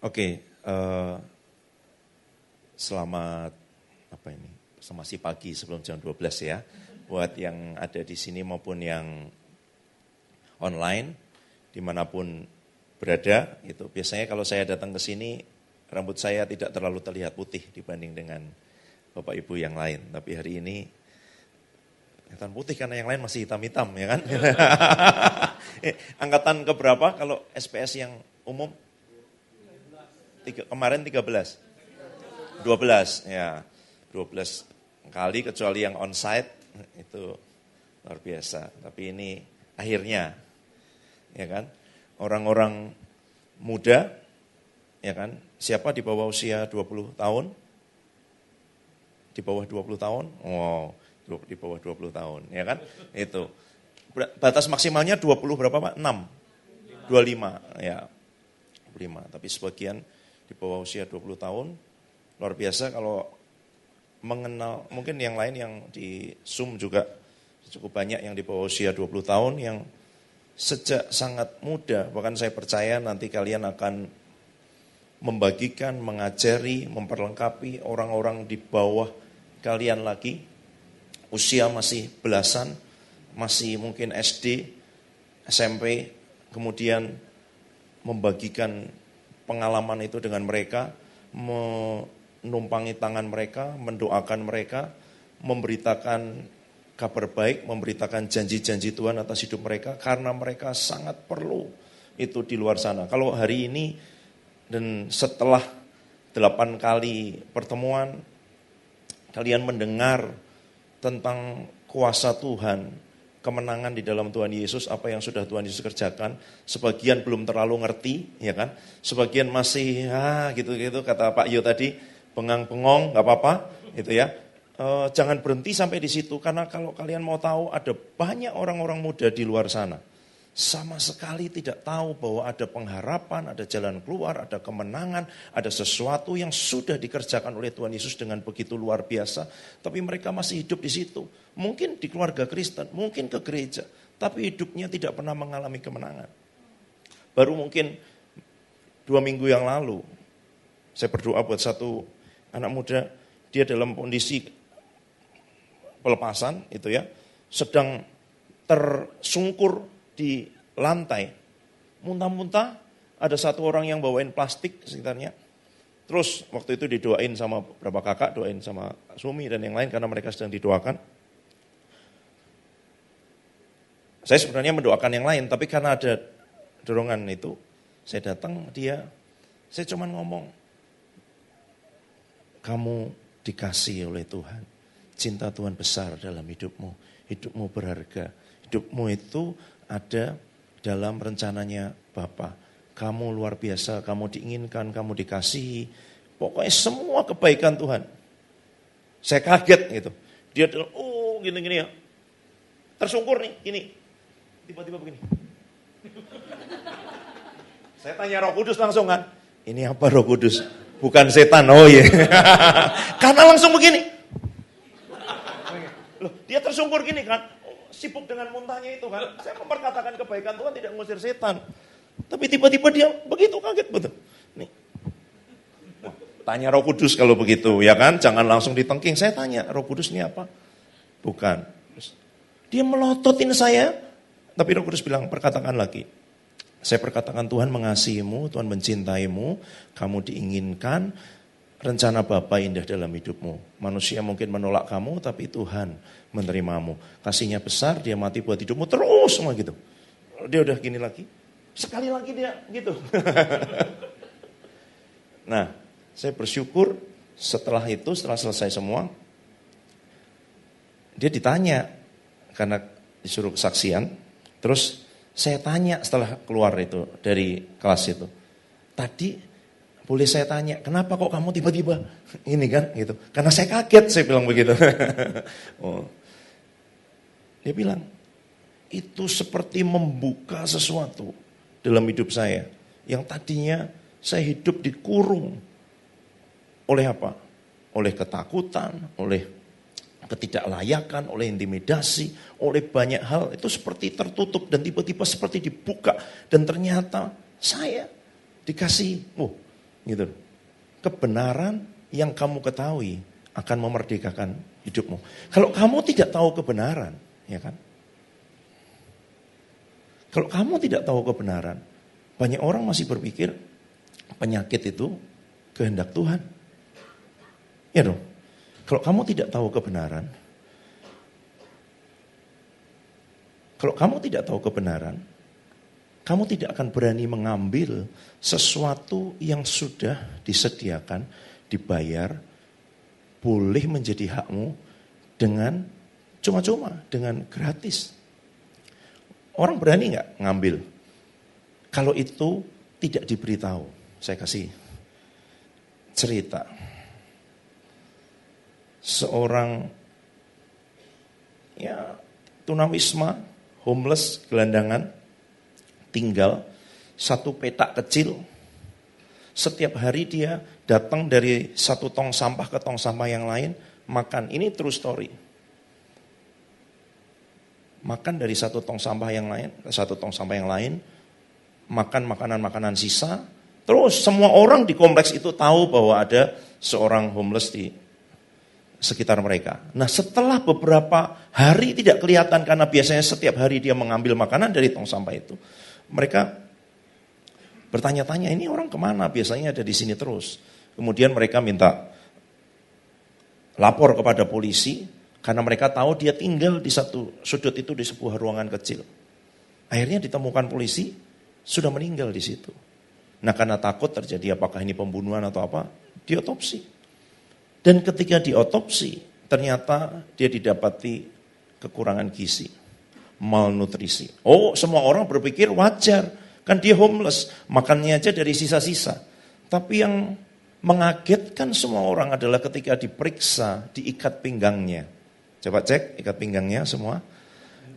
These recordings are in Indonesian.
Oke, selamat masih pagi sebelum jam 12 ya. Buat yang ada di sini maupun yang online, dimanapun berada, itu biasanya kalau saya datang ke sini, rambut saya tidak terlalu terlihat putih dibanding dengan Bapak Ibu yang lain. Tapi hari ini kelihatan putih karena yang lain masih hitam-hitam ya kan. Angkatan keberapa kalau SPS yang umum? Kemarin 13? 12 ya. 12 kali kecuali yang onsite itu luar biasa. Tapi ini akhirnya ya kan orang-orang muda ya kan, siapa di bawah usia 20 tahun? Di bawah 20 tahun? Oh, di bawah 20 tahun ya kan? Itu. Batas maksimalnya 20 berapa Pak? 6. 25 ya. 25, tapi sebagian di bawah usia 20 tahun luar biasa kalau mengenal, mungkin yang lain yang di Zoom juga cukup banyak yang di bawah usia 20 tahun yang sejak sangat muda, bahkan saya percaya nanti kalian akan membagikan, mengajari, memperlengkapi orang-orang di bawah kalian lagi, usia masih belasan, masih mungkin SD, SMP, kemudian membagikan pengalaman itu dengan mereka, menumpangi tangan mereka, mendoakan mereka, memberitakan kabar baik, memberitakan janji-janji Tuhan atas hidup mereka, karena mereka sangat perlu itu di luar sana. Kalau hari ini dan setelah 8 kali pertemuan, kalian mendengar tentang kuasa Tuhan, kemenangan di dalam Tuhan Yesus, apa yang sudah Tuhan Yesus kerjakan. Sebagian belum terlalu ngerti, ya kan? Sebagian masih gitu-gitu, kata Pak Yo tadi, bengang-bengong, nggak apa-apa, gitu ya. Jangan berhenti sampai di situ, karena kalau kalian mau tahu, ada banyak orang-orang muda di luar sana. Sama sekali tidak tahu bahwa ada pengharapan, ada jalan keluar, ada kemenangan, ada sesuatu yang sudah dikerjakan oleh Tuhan Yesus dengan begitu luar biasa. Tapi mereka masih hidup di situ. Mungkin di keluarga Kristen, mungkin ke gereja. Tapi hidupnya tidak pernah mengalami kemenangan. Baru mungkin 2 minggu yang lalu, saya berdoa buat satu anak muda, dia dalam kondisi pelepasan, itu ya, sedang tersungkur di lantai, muntah-muntah, ada satu orang yang bawain plastik sekitarnya. Terus waktu itu didoain sama beberapa kakak, doain sama Sumi dan yang lain karena mereka sedang didoakan. Saya sebenarnya mendoakan yang lain, tapi karena ada dorongan itu, saya datang saya cuma ngomong, kamu dikasih oleh Tuhan, cinta Tuhan besar dalam hidupmu berharga, hidupmu itu ada dalam rencananya Bapa. Kamu luar biasa, kamu diinginkan, kamu dikasihi. Pokoknya semua kebaikan Tuhan. Saya kaget gitu. Dia gini-gini ya. Tersungkur nih, gini. Tiba-tiba begini. Saya tanya Roh Kudus langsung kan. Ini apa Roh Kudus? Bukan setan, oh iya. Karena langsung begini. Loh, dia tersungkur gini kan. Sibuk dengan muntahnya itu kan. Saya memperkatakan kebaikan Tuhan, tidak mengusir setan. Tapi tiba-tiba dia begitu kaget betul. Nih. Tanya Roh Kudus kalau begitu, ya kan? Jangan langsung ditengking. Saya tanya, Roh Kudus ini apa? Bukan. Dia melototin saya. Tapi Roh Kudus bilang, perkatakan lagi. Saya perkatakan Tuhan mengasihimu, Tuhan mencintaimu, kamu diinginkan, rencana Bapa indah dalam hidupmu. Manusia mungkin menolak kamu, tapi Tuhan menerimamu. Kasihnya besar, dia mati buat hidupmu, terus semua gitu. Dia udah gini lagi, sekali lagi dia gitu. Nah, saya bersyukur setelah selesai semua, dia ditanya, karena disuruh kesaksian, terus saya tanya setelah keluar itu dari kelas itu, tadi boleh saya tanya, kenapa kok kamu tiba-tiba ini kan gitu? Karena saya kaget, saya bilang begitu. Oh. Dia bilang, itu seperti membuka sesuatu dalam hidup saya. Yang tadinya saya hidup dikurung. Oleh apa? Oleh ketakutan, oleh ketidaklayakan, oleh intimidasi, oleh banyak hal. Itu seperti tertutup dan tiba-tiba seperti dibuka. Dan ternyata saya dikasih, Gitu. Kebenaran yang kamu ketahui akan memerdekakan hidupmu. Kalau kamu tidak tahu kebenaran, ya kan? Kalau kamu tidak tahu kebenaran, banyak orang masih berpikir penyakit itu kehendak Tuhan. Ya dong. Kalau kamu tidak tahu kebenaran, kamu tidak akan berani mengambil sesuatu yang sudah disediakan, dibayar, boleh menjadi hakmu dengan cuma-cuma, dengan gratis. Orang berani nggak ngambil? Kalau itu tidak diberitahu. Saya kasih cerita. Seorang tunawisma, homeless, gelandangan, tinggal satu petak kecil. Setiap hari dia datang dari satu tong sampah ke tong sampah yang lain, makan. Ini true story. Makan dari satu tong sampah yang lain ke satu tong sampah yang lain, makan makanan-makanan sisa. Terus semua orang di kompleks itu tahu bahwa ada seorang homeless di sekitar mereka. Nah, setelah beberapa hari tidak kelihatan karena biasanya setiap hari dia mengambil makanan dari tong sampah itu. Mereka bertanya-tanya, ini orang kemana? Biasanya ada di sini terus. Kemudian mereka minta lapor kepada polisi karena mereka tahu dia tinggal di satu sudut itu di sebuah ruangan kecil. Akhirnya ditemukan polisi sudah meninggal di situ. Nah, karena takut terjadi apakah ini pembunuhan atau apa, diotopsi. Dan ketika diotopsi, ternyata dia didapati kekurangan gizi, malnutrisi. Oh, semua orang berpikir wajar, kan dia homeless, makannya aja dari sisa-sisa. Tapi yang mengagetkan semua orang adalah ketika diperiksa, diikat pinggangnya. Coba cek ikat pinggangnya semua.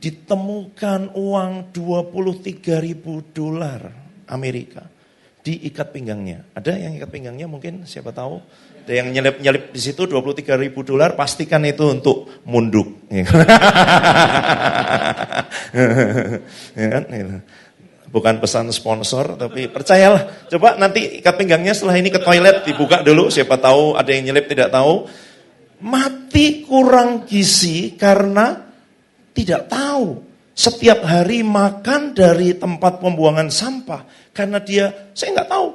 Ditemukan uang $23.000 Amerika. Diikat pinggangnya. Ada yang ikat pinggangnya mungkin siapa tahu. Ada yang nyelip-nyelip di situ $23.000, pastikan itu untuk munduk. Ya kan? Bukan pesan sponsor, tapi percayalah. Coba nanti ikat pinggangnya setelah ini ke toilet, dibuka dulu. Siapa tahu ada yang nyelip tidak tahu. Mati kurang gizi karena tidak tahu. Setiap hari makan dari tempat pembuangan sampah. Karena saya nggak tahu.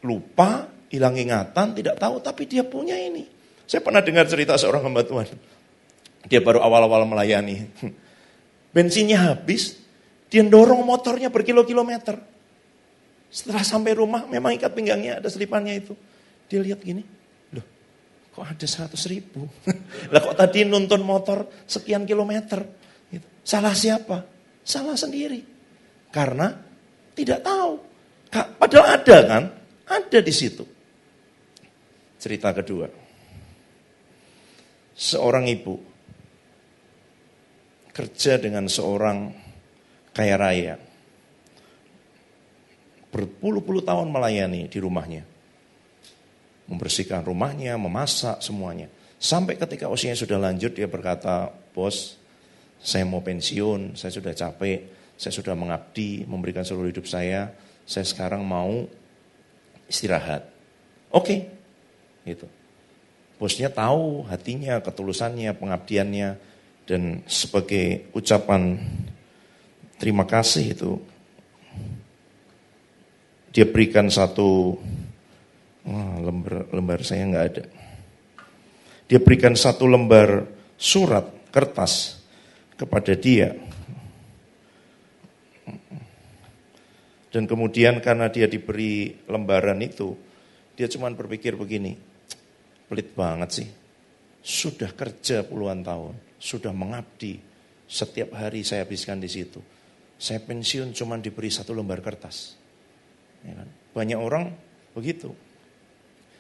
Lupa, hilang ingatan, tidak tahu. Tapi dia punya ini. Saya pernah dengar cerita seorang hamba Tuhan. Dia baru awal-awal melayani. Bensinnya habis, dia dorong motornya berkilo-kilometer. Setelah sampai rumah, memang ikat pinggangnya ada selipannya itu. Dia lihat gini, loh kok ada 100.000? Lah kok tadi nuntun motor sekian kilometer? Gitu. Salah siapa? Salah sendiri. Karena tidak tahu. Padahal ada kan? Ada di situ. Cerita kedua. Seorang ibu kerja dengan seorang kaya raya. Berpuluh-puluh tahun melayani di rumahnya. Membersihkan rumahnya, memasak semuanya. Sampai ketika usianya sudah lanjut dia berkata, bos, saya mau pensiun, saya sudah capek, saya sudah mengabdi, memberikan seluruh hidup saya sekarang mau istirahat. Oke, gitu. Bosnya tahu hatinya, ketulusannya, pengabdiannya, dan sebagai ucapan terima kasih itu, dia berikan satu, lembar saya nggak ada. Dia berikan satu lembar surat, kertas kepada dia. Dan kemudian karena dia diberi lembaran itu, dia cuma berpikir begini, pelit banget sih. Sudah kerja puluhan tahun, sudah mengabdi, setiap hari saya habiskan di situ. Saya pensiun cuma diberi satu lembar kertas. Ya kan? Banyak orang begitu.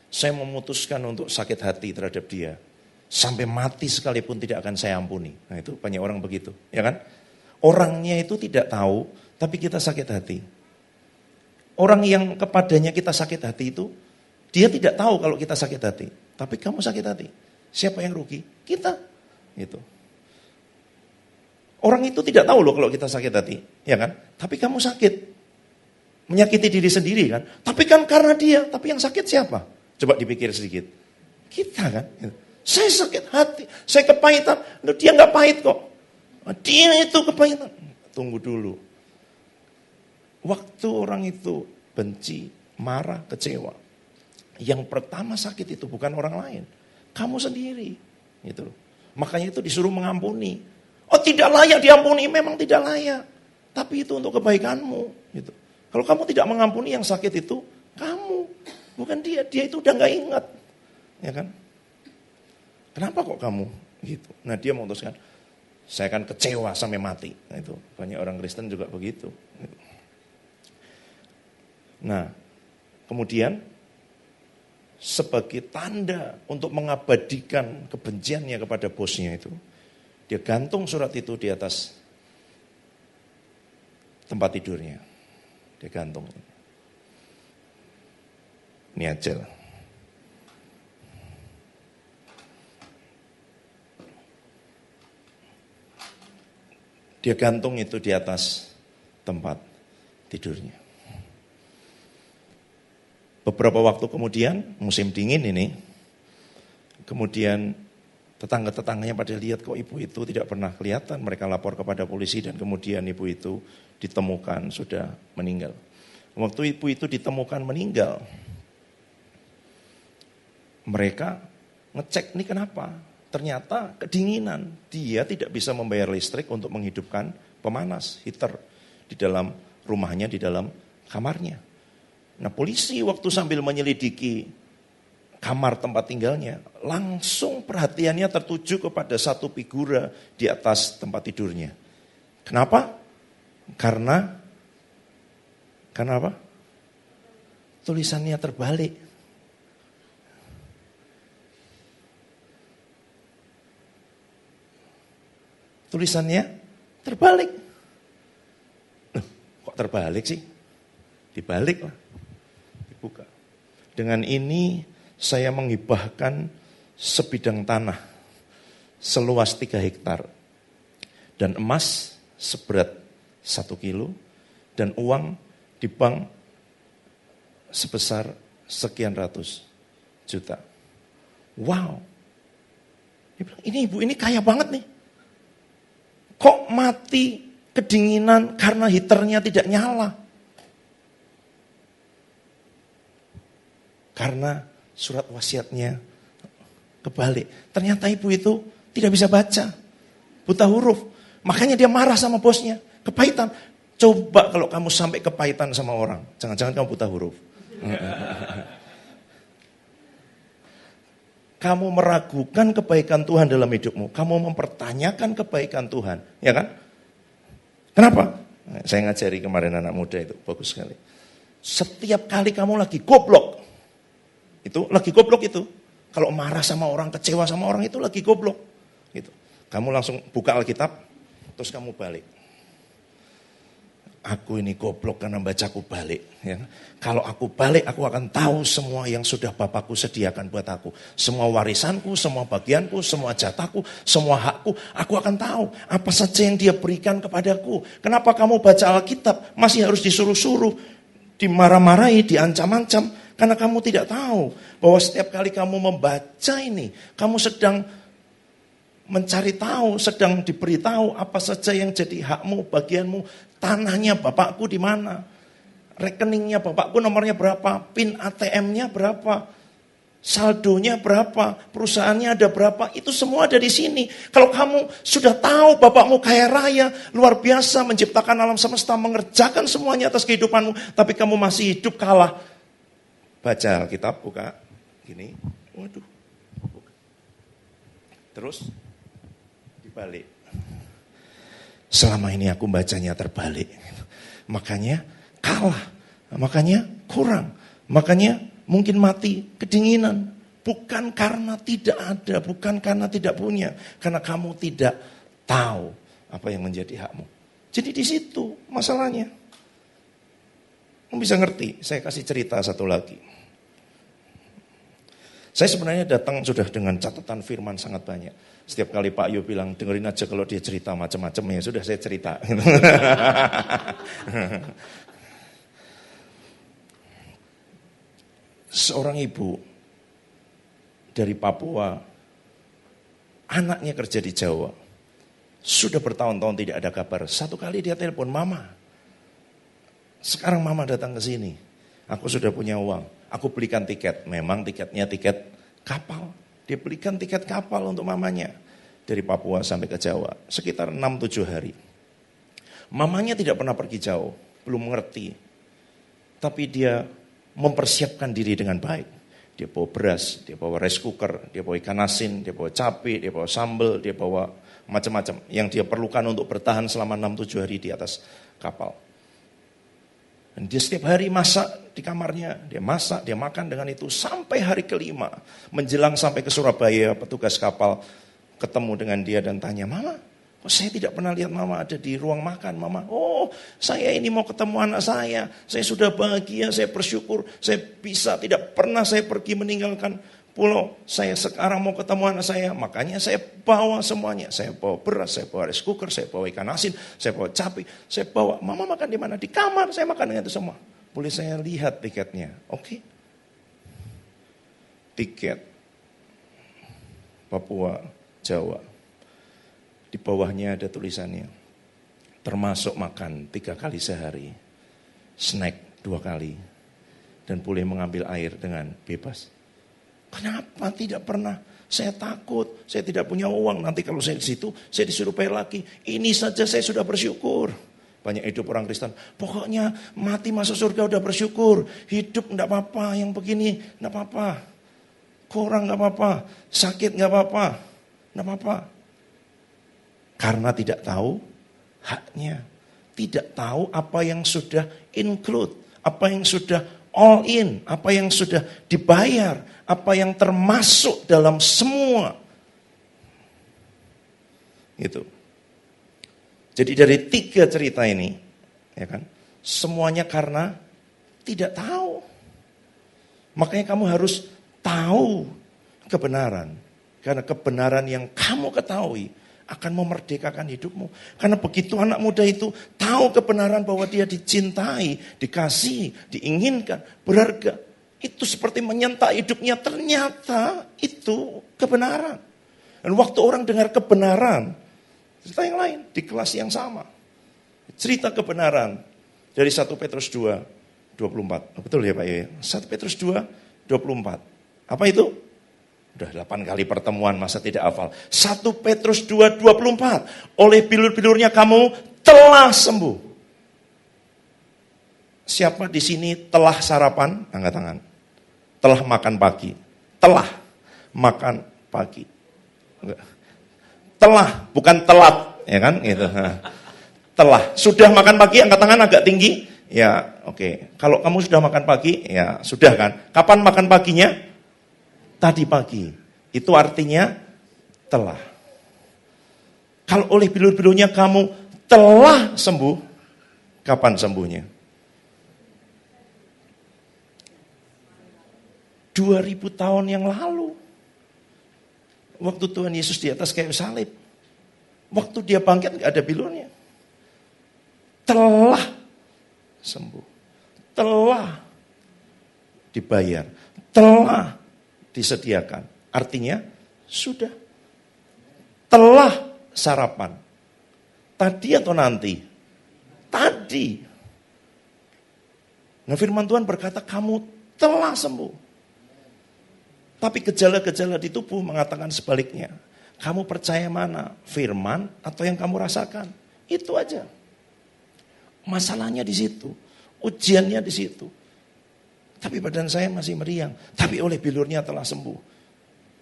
Saya memutuskan untuk sakit hati terhadap dia. Sampai mati sekalipun tidak akan saya ampuni. Nah itu banyak orang begitu, ya kan? Orangnya itu tidak tahu, tapi kita sakit hati. Orang yang kepadanya kita sakit hati itu, dia tidak tahu kalau kita sakit hati. Tapi kamu sakit hati. Siapa yang rugi? Kita. Gitu. Orang itu tidak tahu loh kalau kita sakit hati. Ya kan? Tapi kamu sakit. menyakiti diri sendiri kan. Tapi kan karena dia, tapi yang sakit siapa? Coba dipikir sedikit. Kita kan. Saya sakit hati, saya kepahitan. Loh, dia nggak pahit kok. Dia itu kepahitan. Tunggu dulu. Waktu orang itu benci, marah, kecewa. Yang pertama sakit itu bukan orang lain. Kamu sendiri. Gitu loh. Makanya itu disuruh mengampuni. Oh tidak layak diampuni, memang tidak layak. Tapi itu untuk kebaikanmu. Gitu. Kalau kamu tidak mengampuni yang sakit itu, kamu. Bukan dia. Dia itu udah gak ingat. Ya kan? Kenapa kok kamu? Gitu. Nah dia memutuskan, saya akan kecewa sampai mati. Nah, itu banyak orang Kristen juga begitu. Gitu. Nah kemudian sebagai tanda untuk mengabadikan kebenciannya kepada bosnya itu, dia gantung surat itu di atas tempat tidurnya. Dia gantung. Ini aja lah. Dia gantung itu di atas tempat tidurnya. Beberapa waktu kemudian, musim dingin ini, kemudian tetangga-tetangganya pada lihat kok ibu itu tidak pernah kelihatan. Mereka lapor kepada polisi dan kemudian ibu itu ditemukan sudah meninggal. Waktu ibu itu ditemukan meninggal, mereka ngecek ini kenapa. Ternyata kedinginan. Dia tidak bisa membayar listrik untuk menghidupkan pemanas, heater di dalam rumahnya, di dalam kamarnya. Nah polisi waktu sambil menyelidiki kamar tempat tinggalnya, langsung perhatiannya tertuju kepada satu figura di atas tempat tidurnya. Kenapa? Karena apa? Tulisannya terbalik. Tulisannya terbalik. Loh, kok terbalik sih? Dibalik lah. Dibuka. Dengan ini saya menghibahkan sebidang tanah seluas 3 hektar. Dan emas seberat 1 kilo. Dan uang di bank sebesar sekian ratus juta. Wow. Dia bilang, ini ibu ini kaya banget nih. Kok mati kedinginan karena heaternya tidak nyala? Karena surat wasiatnya kebalik. Ternyata ibu itu tidak bisa baca, buta huruf. Makanya dia marah sama bosnya, kepahitan. Coba kalau kamu sampai kepahitan sama orang, jangan-jangan kamu buta huruf. Kamu meragukan kebaikan Tuhan dalam hidupmu. Kamu mempertanyakan kebaikan Tuhan. Ya kan? Kenapa? Saya ngajari kemarin anak muda itu. Bagus sekali. Setiap kali kamu lagi goblok. Itu lagi goblok itu. Kalau marah sama orang, kecewa sama orang itu lagi goblok. Gitu. Kamu langsung buka Alkitab. Terus kamu balik. Aku ini goblok karena bacaku balik. Ya. Kalau aku balik, aku akan tahu semua yang sudah Bapakku sediakan buat aku. Semua warisanku, semua bagianku, semua jatahku, semua hakku. Aku akan tahu apa saja yang dia berikan kepadaku. Kenapa kamu baca Alkitab masih harus disuruh-suruh, dimarah-marahi, diancam-ancam. Karena kamu tidak tahu bahwa setiap kali kamu membaca ini, kamu sedang mencari tahu, sedang diberitahu apa saja yang jadi hakmu, bagianmu. Tanahnya bapakku di mana? Rekeningnya bapakku nomornya berapa? PIN ATM-nya berapa? Saldonya berapa? Perusahaannya ada berapa? Itu semua ada di sini. Kalau kamu sudah tahu bapakmu kaya raya, luar biasa, menciptakan alam semesta, mengerjakan semuanya atas kehidupanmu, tapi kamu masih hidup kalah. Baca Alkitab, buka. Gini. Waduh. Buka. Terus dibalik. Selama ini aku bacanya terbalik. Makanya kalah. Makanya kurang. Makanya mungkin mati kedinginan. Bukan karena tidak ada. Bukan karena tidak punya. Karena kamu tidak tahu apa yang menjadi hakmu. Jadi di situ masalahnya. Kamu bisa ngerti. Saya kasih cerita satu lagi. Saya sebenarnya datang sudah dengan catatan firman sangat banyak. Setiap kali Pak Yu bilang, dengerin aja kalau dia cerita macam-macam, ya sudah saya cerita. Seorang ibu dari Papua, anaknya kerja di Jawa. Sudah bertahun-tahun tidak ada kabar. Satu kali dia telepon, "Mama, sekarang mama datang ke sini. Aku sudah punya uang. Aku belikan tiket." Memang tiketnya tiket kapal. Dia belikan tiket kapal untuk mamanya. Dari Papua sampai ke Jawa. Sekitar 6-7 hari. Mamanya tidak pernah pergi jauh. Belum mengerti. Tapi dia mempersiapkan diri dengan baik. Dia bawa beras, dia bawa rice cooker, dia bawa ikan asin, dia bawa cabai, dia bawa sambal, dia bawa macam-macam. Yang dia perlukan untuk bertahan selama 6-7 hari di atas kapal. Dan dia setiap hari masak di kamarnya. Dia masak, dia makan dengan itu. Sampai hari kelima. Menjelang sampai ke Surabaya, petugas kapal ketemu dengan dia dan tanya, "Mama, kok saya tidak pernah lihat mama ada di ruang makan, mama?" "Oh, saya ini mau ketemu anak saya. Saya sudah bahagia, saya bersyukur. Saya bisa, tidak pernah saya pergi meninggalkan pulau. Saya sekarang mau ketemu anak saya. Makanya saya bawa semuanya. Saya bawa beras, saya bawa rice cooker, saya bawa ikan asin, saya bawa cabai. Saya bawa, mama makan di mana? Di kamar, saya makan dengan itu semua. Boleh saya lihat tiketnya?" Oke. Tiket Papua, Jawa. Di bawahnya ada tulisannya, termasuk makan 3 kali sehari, snack 2 kali, dan boleh mengambil air dengan bebas. Kenapa tidak pernah? Saya takut, saya tidak punya uang. Nanti kalau saya di situ, saya disuruh bayar lagi. Ini saja saya sudah bersyukur. Banyak hidup orang Kristen, pokoknya mati masuk surga udah bersyukur. Hidup enggak apa-apa, yang begini enggak apa-apa. Kurang enggak apa-apa, sakit enggak apa-apa. Enggak apa-apa. Karena tidak tahu haknya. Tidak tahu apa yang sudah include. Apa yang sudah all in. Apa yang sudah dibayar. Apa yang termasuk dalam semua. Gitu. Jadi dari 3 cerita ini, ya kan, semuanya karena tidak tahu. Makanya kamu harus tahu kebenaran. Karena kebenaran yang kamu ketahui akan memerdekakan hidupmu. Karena begitu anak muda itu tahu kebenaran bahwa dia dicintai, dikasihi, diinginkan, berharga. Itu seperti menyentak hidupnya, ternyata itu kebenaran. Dan waktu orang dengar kebenaran, cerita yang lain di kelas yang sama. Cerita kebenaran dari 1 Petrus 2:24. Betul ya Pak ya? 1 Petrus 2:24. Apa itu? Udah 8 kali pertemuan, masa tidak hafal. 1 Petrus 2:24. Oleh bilur-bilurnya kamu telah sembuh. Siapa di sini telah sarapan? Angkat tangan. Telah makan pagi. Telah makan pagi. Enggak. Telah, bukan telat, ya kan? Gitu. Telah. Sudah makan pagi, angkat tangan agak tinggi. Ya, oke. Kalau kamu sudah makan pagi, ya sudah kan? Kapan makan paginya? Tadi pagi. Itu artinya telah. Kalau oleh bilur-bilurnya kamu telah sembuh, kapan sembuhnya? 2000 tahun yang lalu. Waktu Tuhan Yesus di atas kayu salib. Waktu dia bangkit gak ada bilurnya. Telah sembuh. Telah dibayar. Telah disediakan. Artinya sudah. Telah sarapan. Tadi atau nanti? Tadi. Nah firman Tuhan berkata kamu telah sembuh. Tapi gejala-gejala di tubuh mengatakan sebaliknya. Kamu percaya mana? Firman atau yang kamu rasakan? Itu aja. Masalahnya di situ. Ujiannya di situ. Tapi badan saya masih meriang. Tapi oleh bilurnya telah sembuh.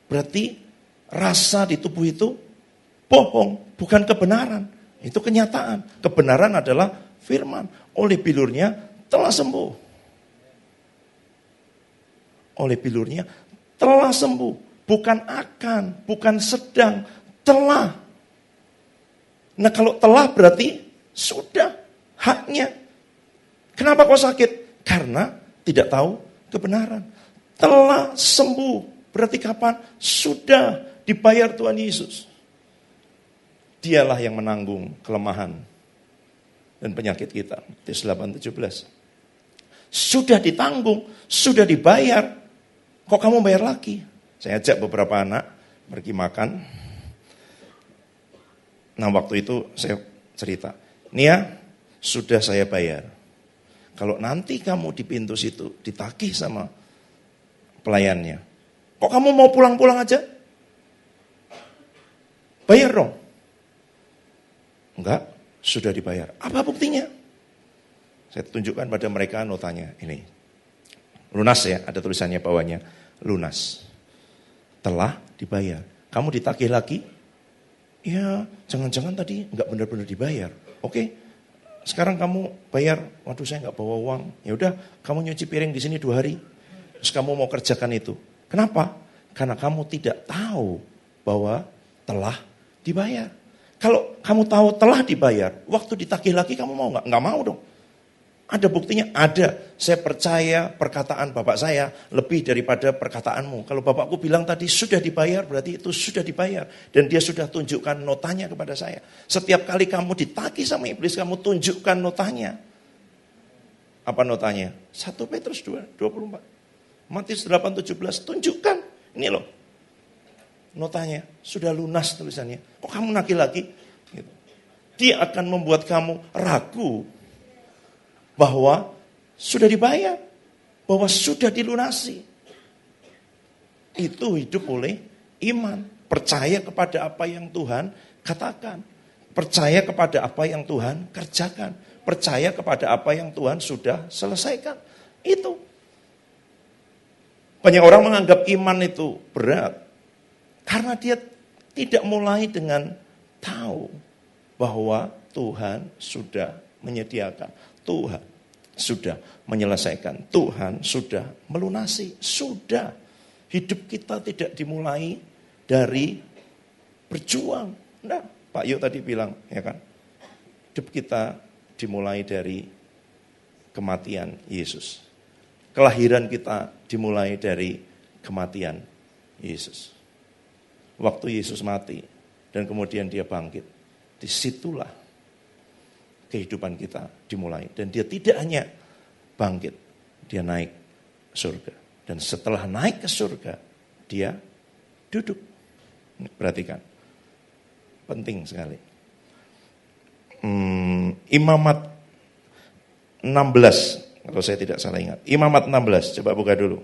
Berarti rasa di tubuh itu bohong. Bukan kebenaran. Itu kenyataan. Kebenaran adalah firman. Oleh bilurnya telah sembuh. Oleh bilurnya telah sembuh. Bukan akan. Bukan sedang. Telah. Nah kalau telah berarti sudah. Haknya. Kenapa kau sakit? Karena tidak tahu kebenaran. Telah sembuh. Berarti kapan? Sudah dibayar Tuhan Yesus. Dialah yang menanggung kelemahan dan penyakit kita. Matius 8:17. Sudah ditanggung, sudah dibayar. Kok kamu bayar lagi? Saya ajak beberapa anak pergi makan. Nah waktu itu saya cerita, Nia sudah saya bayar. Kalau nanti kamu di pintu situ ditagih sama pelayannya, kok kamu mau pulang-pulang aja? Bayar dong. Enggak, sudah dibayar. Apa buktinya? Saya tunjukkan pada mereka notanya ini. Lunas ya, ada tulisannya bawahnya. Lunas. Telah dibayar. Kamu ditagih lagi? Ya, jangan-jangan tadi enggak benar-benar dibayar. Oke, sekarang kamu bayar. Waduh, saya enggak bawa uang. Ya udah, kamu nyuci piring di sini 2 hari. Terus kamu mau kerjakan itu. Kenapa? Karena kamu tidak tahu bahwa telah dibayar. Kalau kamu tahu telah dibayar, waktu ditagih lagi kamu mau nggak? Nggak mau dong. Ada buktinya? Ada. Saya percaya perkataan bapak saya lebih daripada perkataanmu. Kalau bapakku bilang tadi sudah dibayar, berarti itu sudah dibayar. Dan dia sudah tunjukkan notanya kepada saya. Setiap kali kamu ditagih sama iblis, kamu tunjukkan notanya. Apa notanya? 1 Petrus 2, 24. Matius 8:17, tunjukkan. Ini loh. Notanya, sudah lunas tulisannya. Kok kamu nagih lagi? Gitu. Dia akan membuat kamu ragu bahwa sudah dibayar, bahwa sudah dilunasi. Itu hidup oleh iman. Percaya kepada apa yang Tuhan katakan. Percaya kepada apa yang Tuhan kerjakan. Percaya kepada apa yang Tuhan sudah selesaikan. Itu. Banyak orang menganggap iman itu berat. Karena dia tidak mulai dengan tahu bahwa Tuhan sudah menyediakan. Tuhan sudah menyelesaikan. Tuhan sudah melunasi. Sudah. Hidup kita tidak dimulai dari berjuang. Nah, Pak Yo tadi bilang, ya kan? Hidup kita dimulai dari kematian Yesus. Kelahiran kita dimulai dari kematian Yesus. Waktu Yesus mati dan kemudian dia bangkit. Disitulah kehidupan kita dimulai. Dan dia tidak hanya bangkit, dia naik surga. Dan setelah naik ke surga, dia duduk. Perhatikan, penting sekali. Imamat 16, kalau saya tidak salah ingat. Imamat 16, coba buka dulu.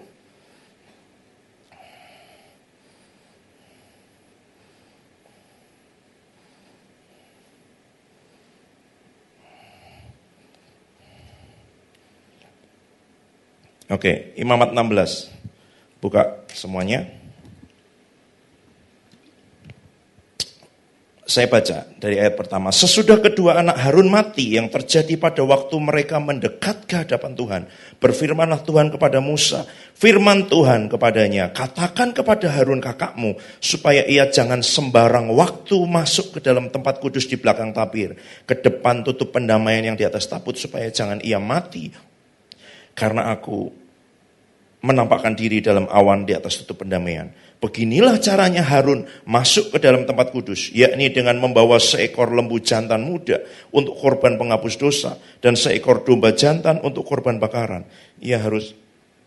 Oke, Imamat 16. Buka semuanya. Saya baca dari ayat pertama. Sesudah kedua anak Harun mati yang terjadi pada waktu mereka mendekat ke hadapan Tuhan. Berfirmanlah Tuhan kepada Musa. Firman Tuhan kepadanya. Katakan kepada Harun kakakmu. Supaya ia jangan sembarang waktu masuk ke dalam tempat kudus di belakang tabir. Ke depan tutup pendamaian yang di atas tabut. Supaya jangan ia mati. Karena aku menampakkan diri dalam awan di atas tutup pendamaian. Beginilah caranya Harun masuk ke dalam tempat kudus, yakni dengan membawa seekor lembu jantan muda untuk korban penghapus dosa dan seekor domba jantan untuk korban bakaran. Ia harus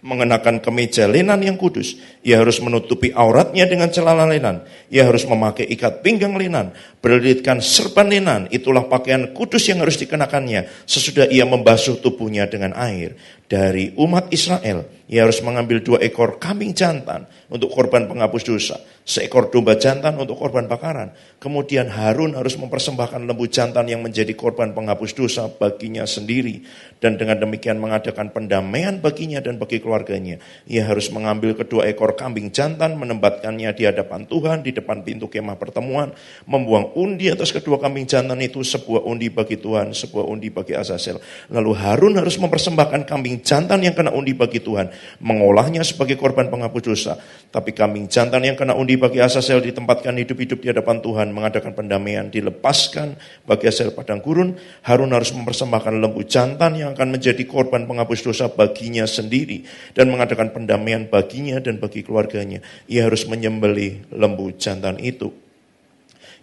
mengenakan kemeja lenan yang kudus. Ia harus menutupi auratnya dengan celana lenan. Ia harus memakai ikat pinggang lenan, berlilitkan serban lenan. Itulah pakaian kudus yang harus dikenakannya sesudah ia membasuh tubuhnya dengan air. Dari umat Israel, ia harus mengambil 2 ekor kambing jantan untuk korban penghapus dosa, seekor domba jantan untuk korban bakaran. Kemudian Harun harus mempersembahkan lembu jantan yang menjadi korban penghapus dosa baginya sendiri. Dan dengan demikian mengadakan pendamaian baginya dan bagi keluarganya. Ia harus mengambil kedua ekor kambing jantan, menempatkannya di hadapan Tuhan, di depan pintu kemah pertemuan, membuang undi atas kedua kambing jantan itu, sebuah undi bagi Tuhan, sebuah undi bagi Azazel. Lalu Harun harus mempersembahkan kambing jantan yang kena undi bagi Tuhan, mengolahnya sebagai korban penghapus dosa. Tapi kambing jantan yang kena undi bagi Azazel ditempatkan hidup-hidup di hadapan Tuhan, mengadakan pendamaian, dilepaskan bagi Azazel padang gurun. Harun harus mempersembahkan lembu jantan yang akan menjadi korban penghapus dosa baginya sendiri dan mengadakan pendamaian baginya dan bagi keluarganya. Ia harus menyembelih lembu jantan itu.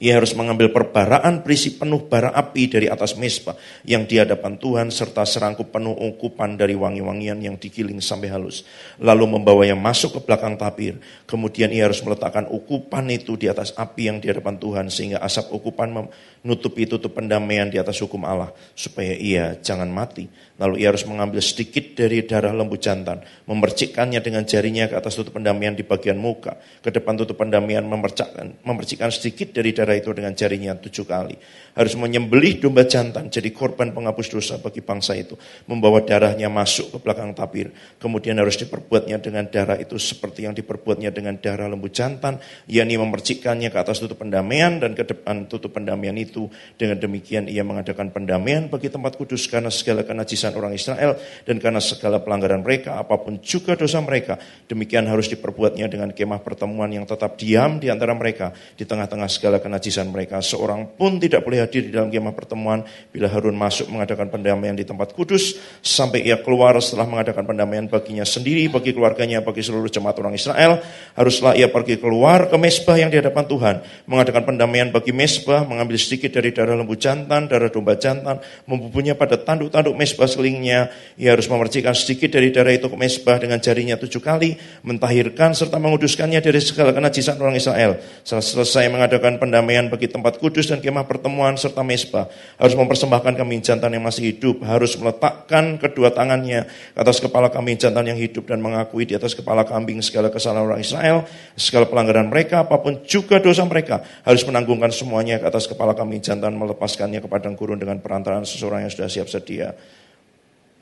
Ia harus mengambil perbaraan berisi penuh bara api dari atas mezbah yang di hadapan Tuhan, serta serangkup penuh ukupan dari wangi-wangian yang digiling sampai halus. Lalu membawanya masuk ke belakang tabir. Kemudian ia harus meletakkan ukupan itu di atas api yang di hadapan Tuhan, sehingga asap ukupan menutupi tutup pendamaian di atas hukum Allah, supaya ia jangan mati. Lalu ia harus mengambil sedikit dari darah lembu jantan, memercikkannya dengan jarinya ke atas tutup pendamaian di bagian muka. Ke depan tutup pendamaian memercikkan sedikit dari darah itu dengan jarinya 7 kali. Harus menyembelih domba jantan jadi korban penghapus dosa bagi bangsa itu. Membawa darahnya masuk ke belakang tabir. Kemudian harus diperbuatnya dengan darah itu seperti yang diperbuatnya dengan darah lembu jantan, yakni memercikkannya ke atas tutup pendamaian dan ke depan tutup pendamaian itu. Dengan demikian ia mengadakan pendamaian bagi tempat kudus karena segala kenajisan orang Israel dan karena segala pelanggaran mereka, apapun juga dosa mereka. Demikian harus diperbuatnya dengan kemah pertemuan yang tetap diam di antara mereka di tengah-tengah segala kenajisan mereka. Seorang pun tidak boleh hadir di dalam kemah pertemuan bila Harun masuk mengadakan pendamaian di tempat kudus sampai ia keluar setelah mengadakan pendamaian baginya sendiri, bagi keluarganya, bagi seluruh jemaat orang Israel. Haruslah ia pergi keluar ke mezbah yang di hadapan Tuhan, mengadakan pendamaian bagi mezbah, mengambil sedikit dari darah lembu jantan, darah domba jantan, membubuhnya pada tanduk-tanduk mezbah sekelilingnya. Ia harus memercikkan sedikit dari darah itu ke mezbah dengan jarinya 7 kali, mentahirkan serta menguduskannya dari segala kenajisan orang Israel. Setelah selesai mengadakan pendamaian bagi tempat kudus dan kemah pertemuan serta mezbah, harus mempersembahkan kambing jantan yang masih hidup, harus meletakkan kedua tangannya ke atas kepala kambing jantan yang hidup dan mengakui di atas kepala kambing segala kesalahan orang Israel, segala pelanggaran mereka, apapun juga dosa mereka, harus menanggungkan semuanya ke atas kepala kambing jantan, melepaskannya ke padang gurun dengan perantaraan seseorang yang sudah siap sedia.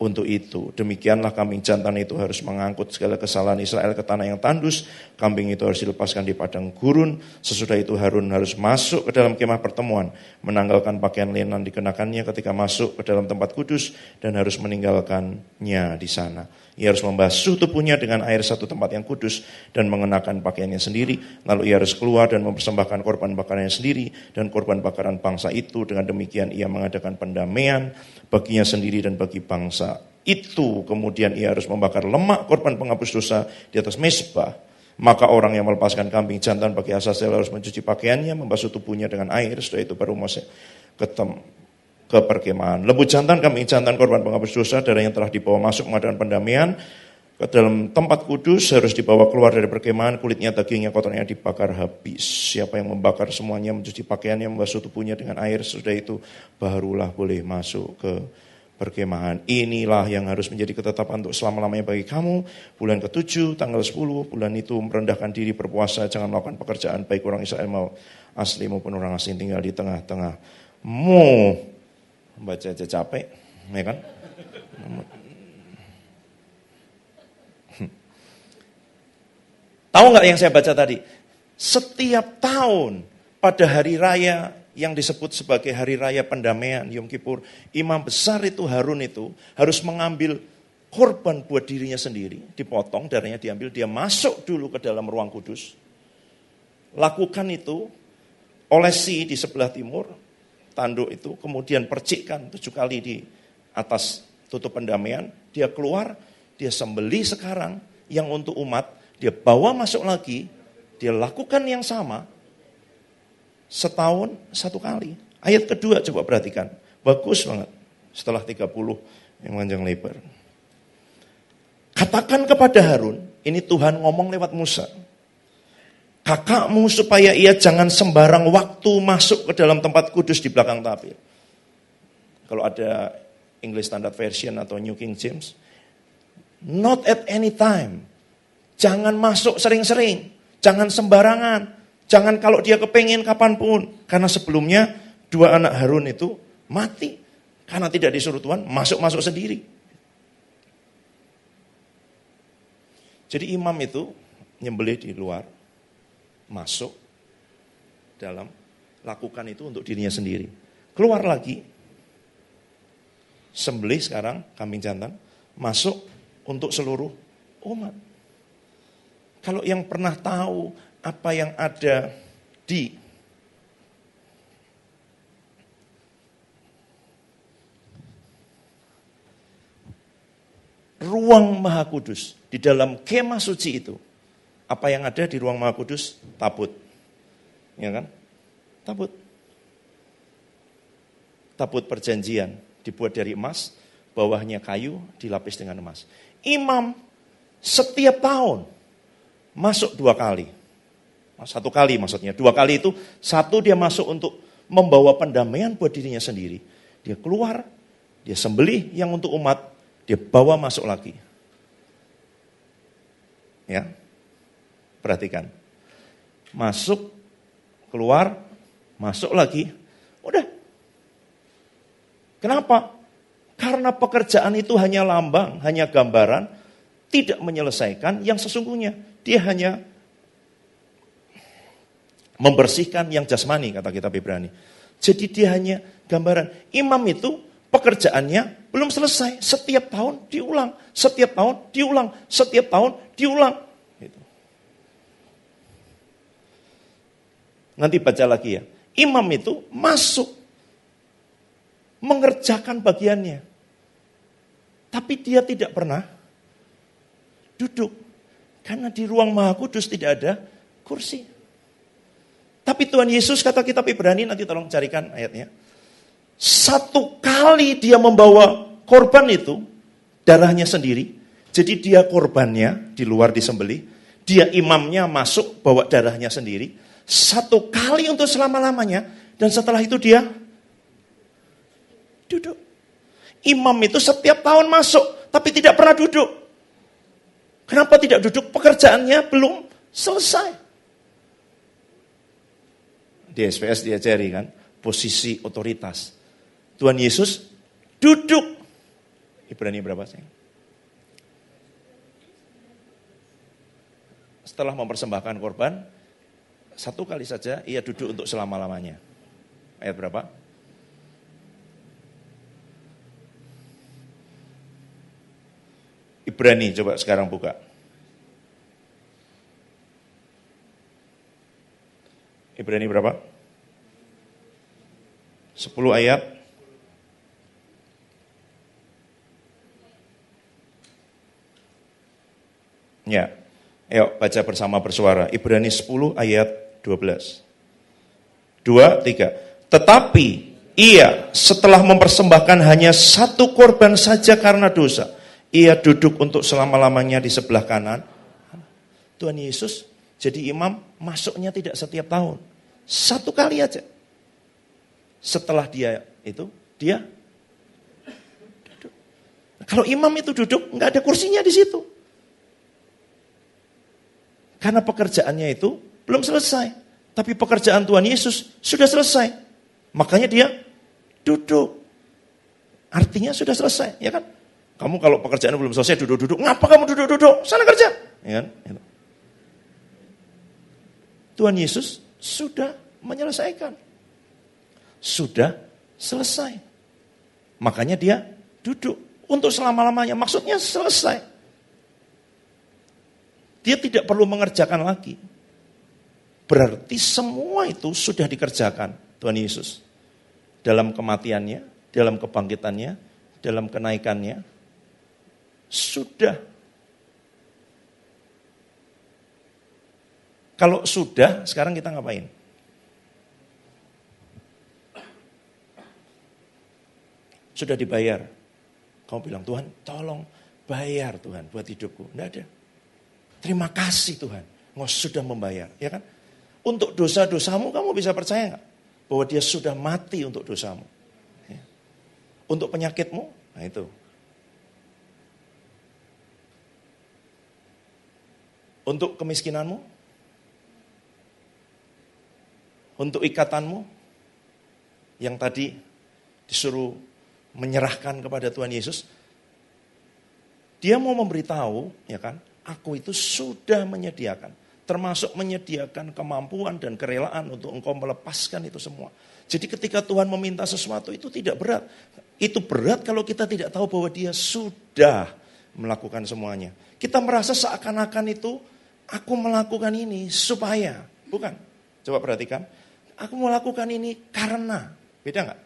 Untuk itu, demikianlah kambing jantan itu harus mengangkut segala kesalahan Israel ke tanah yang tandus. Kambing itu harus dilepaskan di padang gurun. Sesudah itu Harun harus masuk ke dalam kemah pertemuan, menanggalkan pakaian lenan dikenakannya ketika masuk ke dalam tempat kudus dan harus meninggalkannya di sana. Ia harus membasuh tubuhnya dengan air satu tempat yang kudus dan mengenakan pakaiannya sendiri. Lalu ia harus keluar dan mempersembahkan korban bakarannya sendiri dan korban bakaran bangsa itu. Dengan demikian ia mengadakan pendamaian baginya sendiri dan bagi bangsa itu. Kemudian ia harus membakar lemak korban penghapus dosa di atas mezbah. Maka orang yang melepaskan kambing jantan bagi Azazel harus mencuci pakaiannya, membasuh tubuhnya dengan air. Setelah itu baru masuk ke perkemahan. Lembu jantan, kambing jantan, korban penghapus dosa, darah yang telah dibawa masuk mengadakan pendamaian ke dalam tempat kudus harus dibawa keluar dari perkemahan, kulitnya, dagingnya, kotornya dibakar habis. Siapa yang membakar semuanya, mencuci pakaiannya, membasuh tubuhnya dengan air, sesudah itu barulah boleh masuk ke perkemahan. Inilah yang harus menjadi ketetapan untuk selama-lamanya bagi kamu. Bulan ke-7, tanggal 10, bulan itu merendahkan diri, berpuasa, jangan melakukan pekerjaan, baik orang Israel mau asli maupun orang asing tinggal di tengah-tengahmu. Baca aja capek, ya kan? Tahu nggak yang saya baca tadi? Setiap tahun pada hari raya yang disebut sebagai hari raya pendamaian Yom Kippur, imam besar itu Harun itu harus mengambil korban buat dirinya sendiri, dipotong, darahnya diambil, dia masuk dulu ke dalam ruang kudus. Lakukan itu, olesi di sebelah timur, tanduk itu, kemudian percikkan 7 kali di atas tutup pendamaian, dia keluar, dia sembelih sekarang yang untuk umat, dia bawa masuk lagi, dia lakukan yang sama, setahun 1 kali. Ayat kedua coba perhatikan, bagus banget, setelah 30 yang panjang lebar. Katakan kepada Harun, ini Tuhan ngomong lewat Musa, kakakmu supaya ia jangan sembarang waktu masuk ke dalam tempat kudus di belakang tabir. Kalau ada English Standard Version atau New King James, not at any time. Jangan masuk sering-sering, jangan sembarangan, jangan kalau dia kepengen kapanpun. Karena sebelumnya 2 anak Harun itu mati, karena tidak disuruh Tuhan, masuk-masuk sendiri. Jadi imam itu nyembelih di luar, masuk dalam, lakukan itu untuk dirinya sendiri. Keluar lagi, sembelih sekarang kambing jantan, masuk untuk seluruh umat. Kalau yang pernah tahu apa yang ada di ruang Maha Kudus, di dalam kemah suci itu, apa yang ada di ruang Maha Kudus? Tabut. Ya kan? Tabut. Tabut perjanjian dibuat dari emas, bawahnya kayu dilapis dengan emas. Imam setiap tahun masuk 2 kali. 1 kali maksudnya. 2 kali itu, 1 dia masuk untuk membawa pendamaian buat dirinya sendiri. Dia keluar, dia sembelih yang untuk umat, dia bawa masuk lagi. Ya, perhatikan. Masuk, keluar, masuk lagi, udah. Kenapa? Karena pekerjaan itu hanya lambang, hanya gambaran, tidak menyelesaikan yang sesungguhnya. Dia hanya membersihkan yang jasmani, kata kitab Ibrani. Jadi dia hanya gambaran. Imam itu pekerjaannya belum selesai. Setiap tahun diulang, setiap tahun diulang, setiap tahun diulang. Gitu. Nanti baca lagi ya. Imam itu masuk, mengerjakan bagiannya. Tapi dia tidak pernah duduk. Karena di ruang Maha Kudus tidak ada kursi. Tapi Tuhan Yesus, kata kitab Ibrani, nanti tolong carikan ayatnya. 1 kali dia membawa korban itu, darahnya sendiri. Jadi dia korbannya di luar disembelih. Dia imamnya masuk bawa darahnya sendiri. 1 kali untuk selama-lamanya. Dan setelah itu dia duduk. Imam itu setiap tahun masuk, tapi tidak pernah duduk. Kenapa tidak duduk? Pekerjaannya belum selesai. Di SPS diajari kan, posisi otoritas. Tuhan Yesus duduk. Ibrani berapa sih? Setelah mempersembahkan korban, 1 kali saja ia duduk untuk selama-lamanya. Ayat berapa? Ibrani, coba sekarang buka. Ibrani berapa? 10 ayat. Ya, ayo baca bersama bersuara. Ibrani 10 ayat 12. 2, 3. Tetapi ia setelah mempersembahkan hanya 1 korban saja karena dosa, ia duduk untuk selama-lamanya di sebelah kanan. Tuhan Yesus jadi imam masuknya tidak setiap tahun. 1 kali aja. Setelah dia itu, dia duduk. Kalau imam itu duduk, nggak ada kursinya di situ. Karena pekerjaannya itu belum selesai. Tapi pekerjaan Tuhan Yesus sudah selesai. Makanya dia duduk. Artinya sudah selesai, ya kan? Kamu kalau pekerjaan belum selesai duduk-duduk, ngapa kamu duduk-duduk? Sana kerja. Ya kan? Tuhan Yesus sudah menyelesaikan. Sudah selesai. Makanya dia duduk untuk selama-lamanya. Maksudnya selesai. Dia tidak perlu mengerjakan lagi. Berarti semua itu sudah dikerjakan Tuhan Yesus. Dalam kematiannya, dalam kebangkitannya, dalam kenaikannya. Sudah. Kalau sudah, sekarang kita ngapain? Sudah dibayar. Kamu bilang, Tuhan tolong bayar Tuhan buat hidupku. Tidak ada. Terima kasih Tuhan. Engkau sudah membayar. Ya kan? Untuk dosa-dosamu kamu bisa percaya nggak? Bahwa dia sudah mati untuk dosamu. Ya. Untuk penyakitmu, nah itu. Untuk kemiskinanmu. Untuk ikatanmu. Yang tadi disuruh menyerahkan kepada Tuhan Yesus, dia mau memberitahu, ya kan, aku itu sudah menyediakan, termasuk menyediakan kemampuan dan kerelaan untuk engkau melepaskan itu semua. Jadi ketika Tuhan meminta sesuatu itu tidak berat. Itu berat kalau kita tidak tahu bahwa dia sudah melakukan semuanya. Kita merasa seakan-akan itu, aku melakukan ini supaya, bukan. Coba perhatikan, aku melakukan ini karena, beda nggak?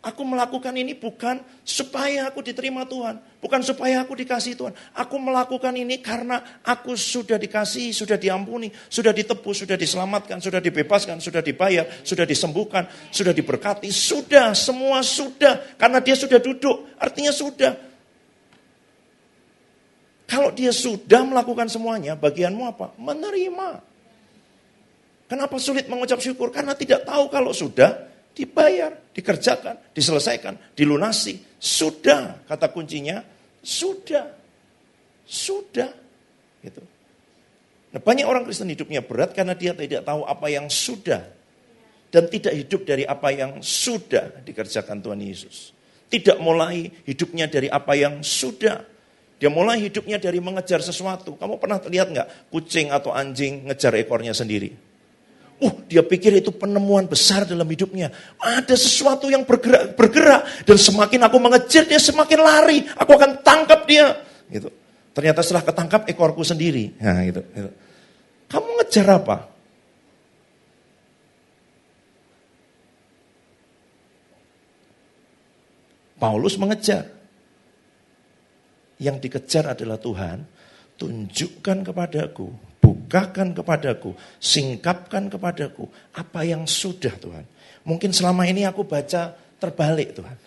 Aku melakukan ini bukan supaya aku diterima Tuhan. Bukan supaya aku dikasihi Tuhan. Aku melakukan ini karena aku sudah dikasihi, sudah diampuni, sudah ditebus, sudah diselamatkan, sudah dibebaskan, sudah dibayar, sudah disembuhkan, sudah diberkati. Sudah, semua sudah. Karena dia sudah duduk, artinya sudah. Kalau dia sudah melakukan semuanya, bagianmu apa? Menerima. Kenapa sulit mengucap syukur? Karena tidak tahu kalau sudah dibayar, dikerjakan, diselesaikan, dilunasi. Sudah, kata kuncinya, sudah. Sudah. Gitu. Nah, banyak orang Kristen hidupnya berat karena dia tidak tahu apa yang sudah. Dan tidak hidup dari apa yang sudah dikerjakan Tuhan Yesus. Tidak mulai hidupnya dari apa yang sudah. Dia mulai hidupnya dari mengejar sesuatu. Kamu pernah lihat nggak kucing atau anjing ngejar ekornya sendiri? Dia pikir itu penemuan besar dalam hidupnya. Ada sesuatu yang bergerak. Dan semakin aku mengejar, dia semakin lari. Aku akan tangkap dia. Gitu. Ternyata setelah ketangkap, ekorku sendiri. Nah, gitu. Kamu ngejar apa? Paulus mengejar. Yang dikejar adalah Tuhan. Tunjukkan kepadaku, bukakan kepadaku, singkapkan kepadaku apa yang sudah Tuhan. Mungkin selama ini aku baca terbalik Tuhan.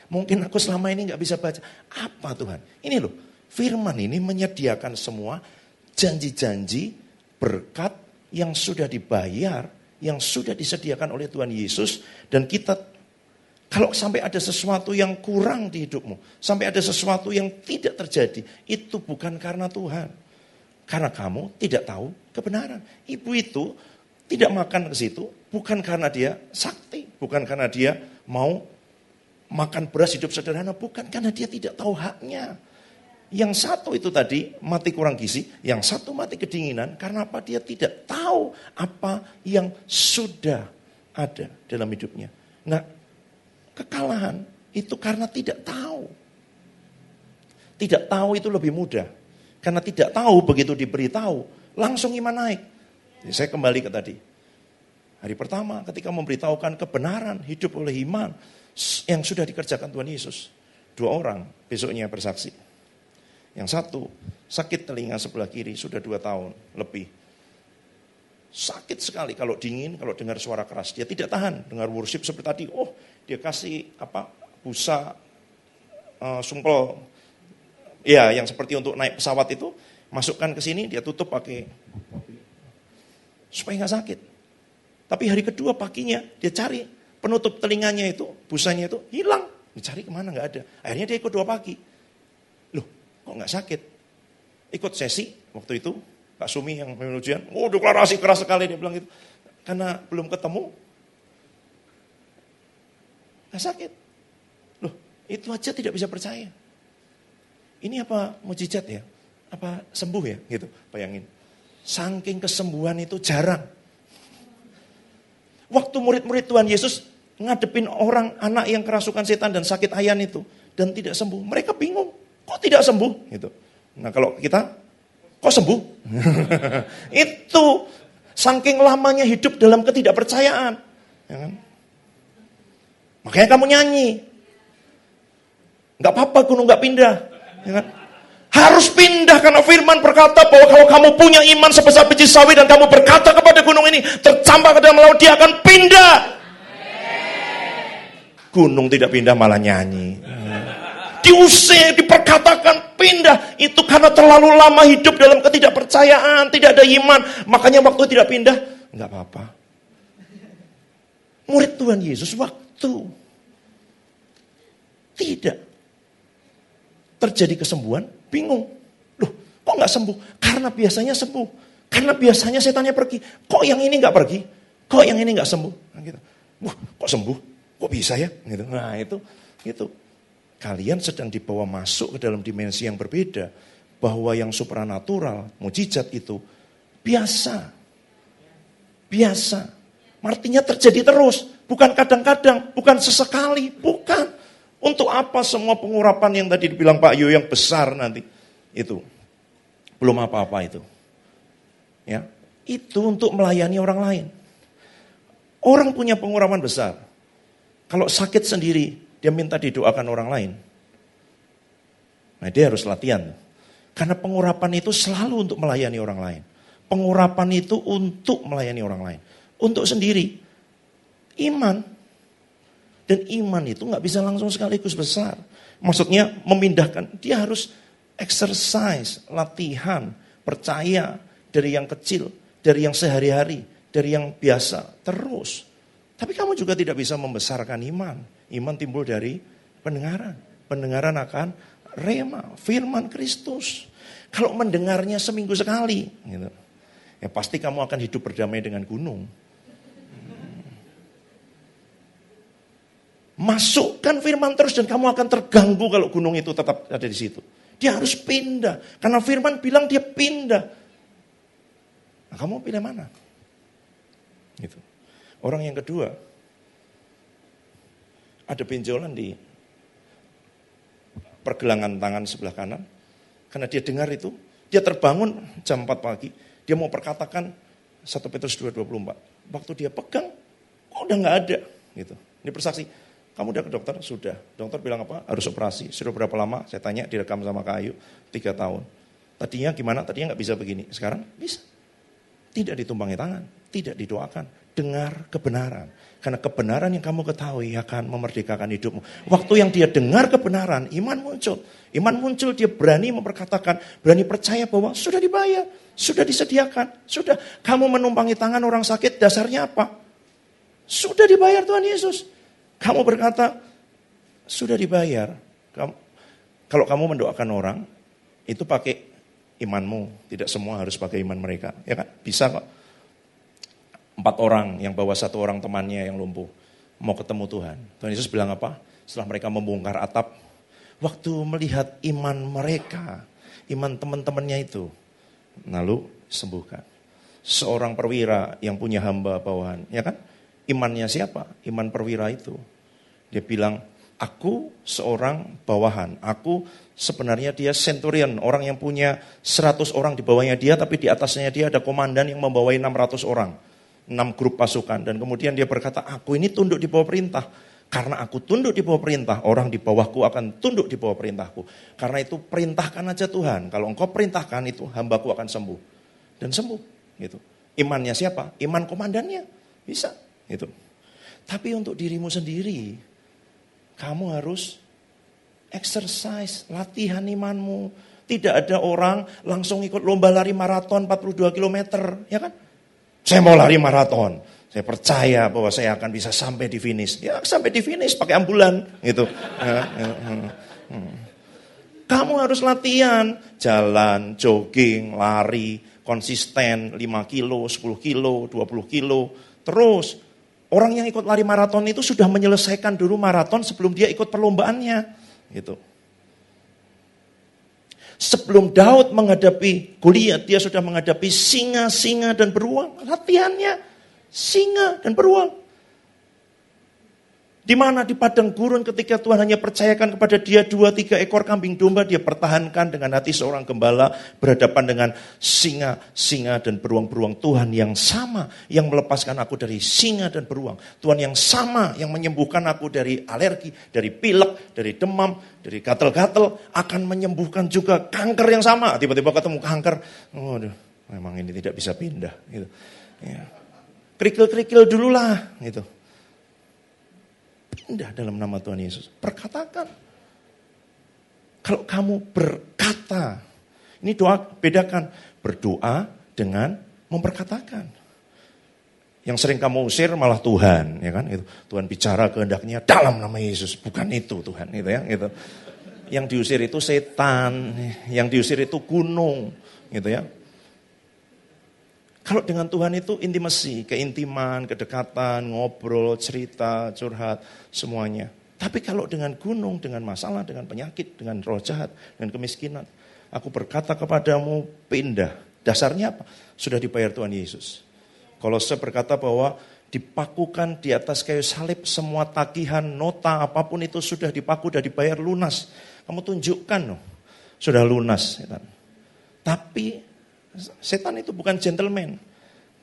Mungkin aku selama ini gak bisa baca. Apa Tuhan? Ini loh, firman ini menyediakan semua janji-janji berkat yang sudah dibayar, yang sudah disediakan oleh Tuhan Yesus. Dan kita, kalau sampai ada sesuatu yang kurang di hidupmu, sampai ada sesuatu yang tidak terjadi, itu bukan karena Tuhan. Karena kamu tidak tahu kebenaran. Ibu itu tidak makan ke situ, bukan karena dia sakti, bukan karena dia mau makan beras hidup sederhana, bukan karena dia tidak tahu haknya. Yang satu itu tadi mati kurang gizi, yang satu mati kedinginan, karena apa? Dia tidak tahu apa yang sudah ada dalam hidupnya. Nah, kekalahan itu karena tidak tahu. Tidak tahu itu lebih mudah. Karena tidak tahu begitu diberitahu, langsung iman naik. Jadi saya kembali ke tadi. Hari pertama ketika memberitahukan kebenaran hidup oleh iman yang sudah dikerjakan Tuhan Yesus. 2 orang besoknya bersaksi. Yang satu sakit telinga sebelah kiri sudah 2 tahun lebih. Sakit sekali kalau dingin, kalau dengar suara keras. Dia tidak tahan dengar worship seperti tadi. Dia kasih busa sumpel. Ya, yang seperti untuk naik pesawat itu. Masukkan ke sini, dia tutup pakai supaya nggak sakit. Tapi hari kedua paginya dia cari penutup telinganya itu, busanya itu hilang. Dicari kemana nggak ada. Akhirnya dia ikut 2 pagi. Loh, kok nggak sakit? Ikut sesi waktu itu. Kak Sumi yang memimpin ujian, deklarasi keras sekali dia bilang gitu. Karena belum ketemu, gak sakit. Loh, itu aja tidak bisa percaya. Ini apa mujizat ya? Apa sembuh ya? Gitu, bayangin. Saking kesembuhan itu jarang. Waktu murid-murid Tuhan Yesus ngadepin orang, anak yang kerasukan setan dan sakit ayan itu, dan tidak sembuh. Mereka bingung, kok tidak sembuh? Gitu. Nah kalau kita, kok sembuh? Itu saking lamanya hidup dalam ketidakpercayaan. Ya kan? Makanya kamu nyanyi. Gak apa-apa gunung gak pindah. Ya kan? Harus pindah karena firman berkata bahwa kalau kamu punya iman sebesar biji sawi dan kamu berkata kepada gunung ini tercampak ke dalam laut, dia akan pindah. Gunung tidak pindah malah nyanyi. Diusir, diperkatakan pindah. Itu karena terlalu lama hidup dalam ketidakpercayaan, tidak ada iman. Makanya waktu tidak pindah, enggak apa-apa. Murid Tuhan Yesus waktu tidak terjadi kesembuhan, bingung. Loh, kok enggak sembuh? Karena biasanya sembuh. Karena biasanya setannya pergi. Kok yang ini enggak pergi? Kok yang ini enggak sembuh? Nah, gitu. Kok sembuh? Kok bisa ya? Gitu. Nah, itu. Kalian sedang dibawa masuk ke dalam dimensi yang berbeda. Bahwa yang supranatural, mujizat itu biasa. Biasa. Artinya terjadi terus. Bukan kadang-kadang, bukan sesekali, bukan. Untuk apa semua pengurapan yang tadi dibilang Pak Yo yang besar nanti. Itu. Belum apa-apa itu. Ya, itu untuk melayani orang lain. Orang punya pengurapan besar. Kalau sakit sendiri, dia minta didoakan orang lain. Nah, dia harus latihan. Karena pengurapan itu selalu untuk melayani orang lain. Pengurapan itu untuk melayani orang lain. Untuk sendiri. Iman. Dan iman itu gak bisa langsung sekaligus besar. Maksudnya memindahkan. Dia harus exercise, latihan, percaya dari yang kecil, dari yang sehari-hari, dari yang biasa, terus. Tapi kamu juga tidak bisa membesarkan iman. Iman timbul dari pendengaran. Pendengaran akan rema, firman Kristus. Kalau mendengarnya seminggu sekali, gitu, ya pasti kamu akan hidup berdamai dengan gunung. Masukkan firman terus dan kamu akan terganggu kalau gunung itu tetap ada di situ. Dia harus pindah. Karena firman bilang dia pindah. Nah, kamu pilih mana? Gitu. Orang yang kedua, ada benjolan di pergelangan tangan sebelah kanan. Karena dia dengar itu, dia terbangun jam 4 pagi. Dia mau perkatakan 1 Petrus 2:24. Waktu dia pegang, udah gak ada. Gitu. Ini bersaksi, kamu udah ke dokter? Sudah. Dokter bilang apa? Harus operasi. Sudah berapa lama? Saya tanya, direkam sama Kak Ayu, 3 tahun. Tadinya gimana? Tadinya gak bisa begini. Sekarang bisa. Tidak ditumpangi tangan, tidak didoakan. Dengar kebenaran. Karena kebenaran yang kamu ketahui akan memerdekakan hidupmu. Waktu yang dia dengar kebenaran, iman muncul. Iman muncul, dia berani memperkatakan, berani percaya bahwa sudah dibayar, sudah disediakan. Sudah, kamu menumpangi tangan orang sakit, dasarnya apa? Sudah dibayar Tuhan Yesus. Kamu berkata, sudah dibayar. Kalau kamu mendoakan orang, itu pakai imanmu. Tidak semua harus pakai iman mereka. Ya kan? Bisa kok. 4 orang yang bawa 1 orang temannya yang lumpuh. Mau ketemu Tuhan. Tuhan Yesus bilang apa? Setelah mereka membongkar atap. Waktu melihat iman mereka. Iman teman-temannya itu. Lalu sembuhkan. Seorang perwira yang punya hamba bawahan. Ya kan? Imannya siapa? Iman perwira itu. Dia bilang, aku seorang bawahan. Aku sebenarnya dia centurion. Orang yang punya 100 orang di bawahnya dia. Tapi di atasnya dia ada komandan yang membawai 600 orang. 6 grup pasukan. Dan kemudian dia berkata, aku ini tunduk di bawah perintah. Karena aku tunduk di bawah perintah, orang di bawahku akan tunduk di bawah perintahku. Karena itu perintahkan aja Tuhan. Kalau engkau perintahkan itu, hambaku akan sembuh. Dan sembuh. Gitu. Imannya siapa? Iman komandannya. Bisa. Gitu. Tapi untuk dirimu sendiri, kamu harus exercise, latihan imanmu. Tidak ada orang langsung ikut lomba lari maraton 42 km. Ya kan? Saya mau lari maraton. Saya percaya bahwa saya akan bisa sampai di finish. Ya sampai di finish pakai ambulan. Gitu. Kamu harus latihan. Jalan, jogging, lari, konsisten. 5 kilo, 10 kilo, 20 kilo. Terus. Orang yang ikut lari maraton itu sudah menyelesaikan dulu maraton sebelum dia ikut perlombaannya. Gitu. Sebelum Daud menghadapi Goliat, dia sudah menghadapi singa dan beruang. Latihannya singa dan beruang. Di mana di padang gurun ketika Tuhan hanya percayakan kepada dia 2-3 ekor kambing domba, dia pertahankan dengan hati seorang gembala berhadapan dengan singa dan beruang-beruang. Tuhan yang sama yang melepaskan aku dari singa dan beruang. Tuhan yang sama yang menyembuhkan aku dari alergi, dari pilek, dari demam, dari gatal-gatal, akan menyembuhkan juga kanker yang sama. Tiba-tiba ketemu kanker, waduh, memang ini tidak bisa pindah. Gitu. Ya. Kerikil-kerikil dululah, gitu. Pindah dalam nama Tuhan Yesus. Perkatakan. Kalau kamu berkata. Ini doa, bedakan. Berdoa dengan memperkatakan. Yang sering kamu usir malah Tuhan. Ya kan? Gitu. Tuhan bicara kehendaknya dalam nama Yesus. Bukan itu Tuhan. Gitu ya, gitu. Yang diusir itu setan. Yang diusir itu gunung. Gitu ya. Kalau dengan Tuhan itu intimasi, keintiman, kedekatan, ngobrol, cerita, curhat, semuanya. Tapi kalau dengan gunung, dengan masalah, dengan penyakit, dengan roh jahat, dengan kemiskinan. Aku berkata kepadamu, pindah. Dasarnya apa? Sudah dibayar Tuhan Yesus. Kolose berkata bahwa dipakukan di atas kayu salib semua tagihan, nota, apapun itu sudah dipaku, sudah dibayar lunas. Kamu tunjukkan loh, sudah lunas. Tapi setan itu bukan gentleman.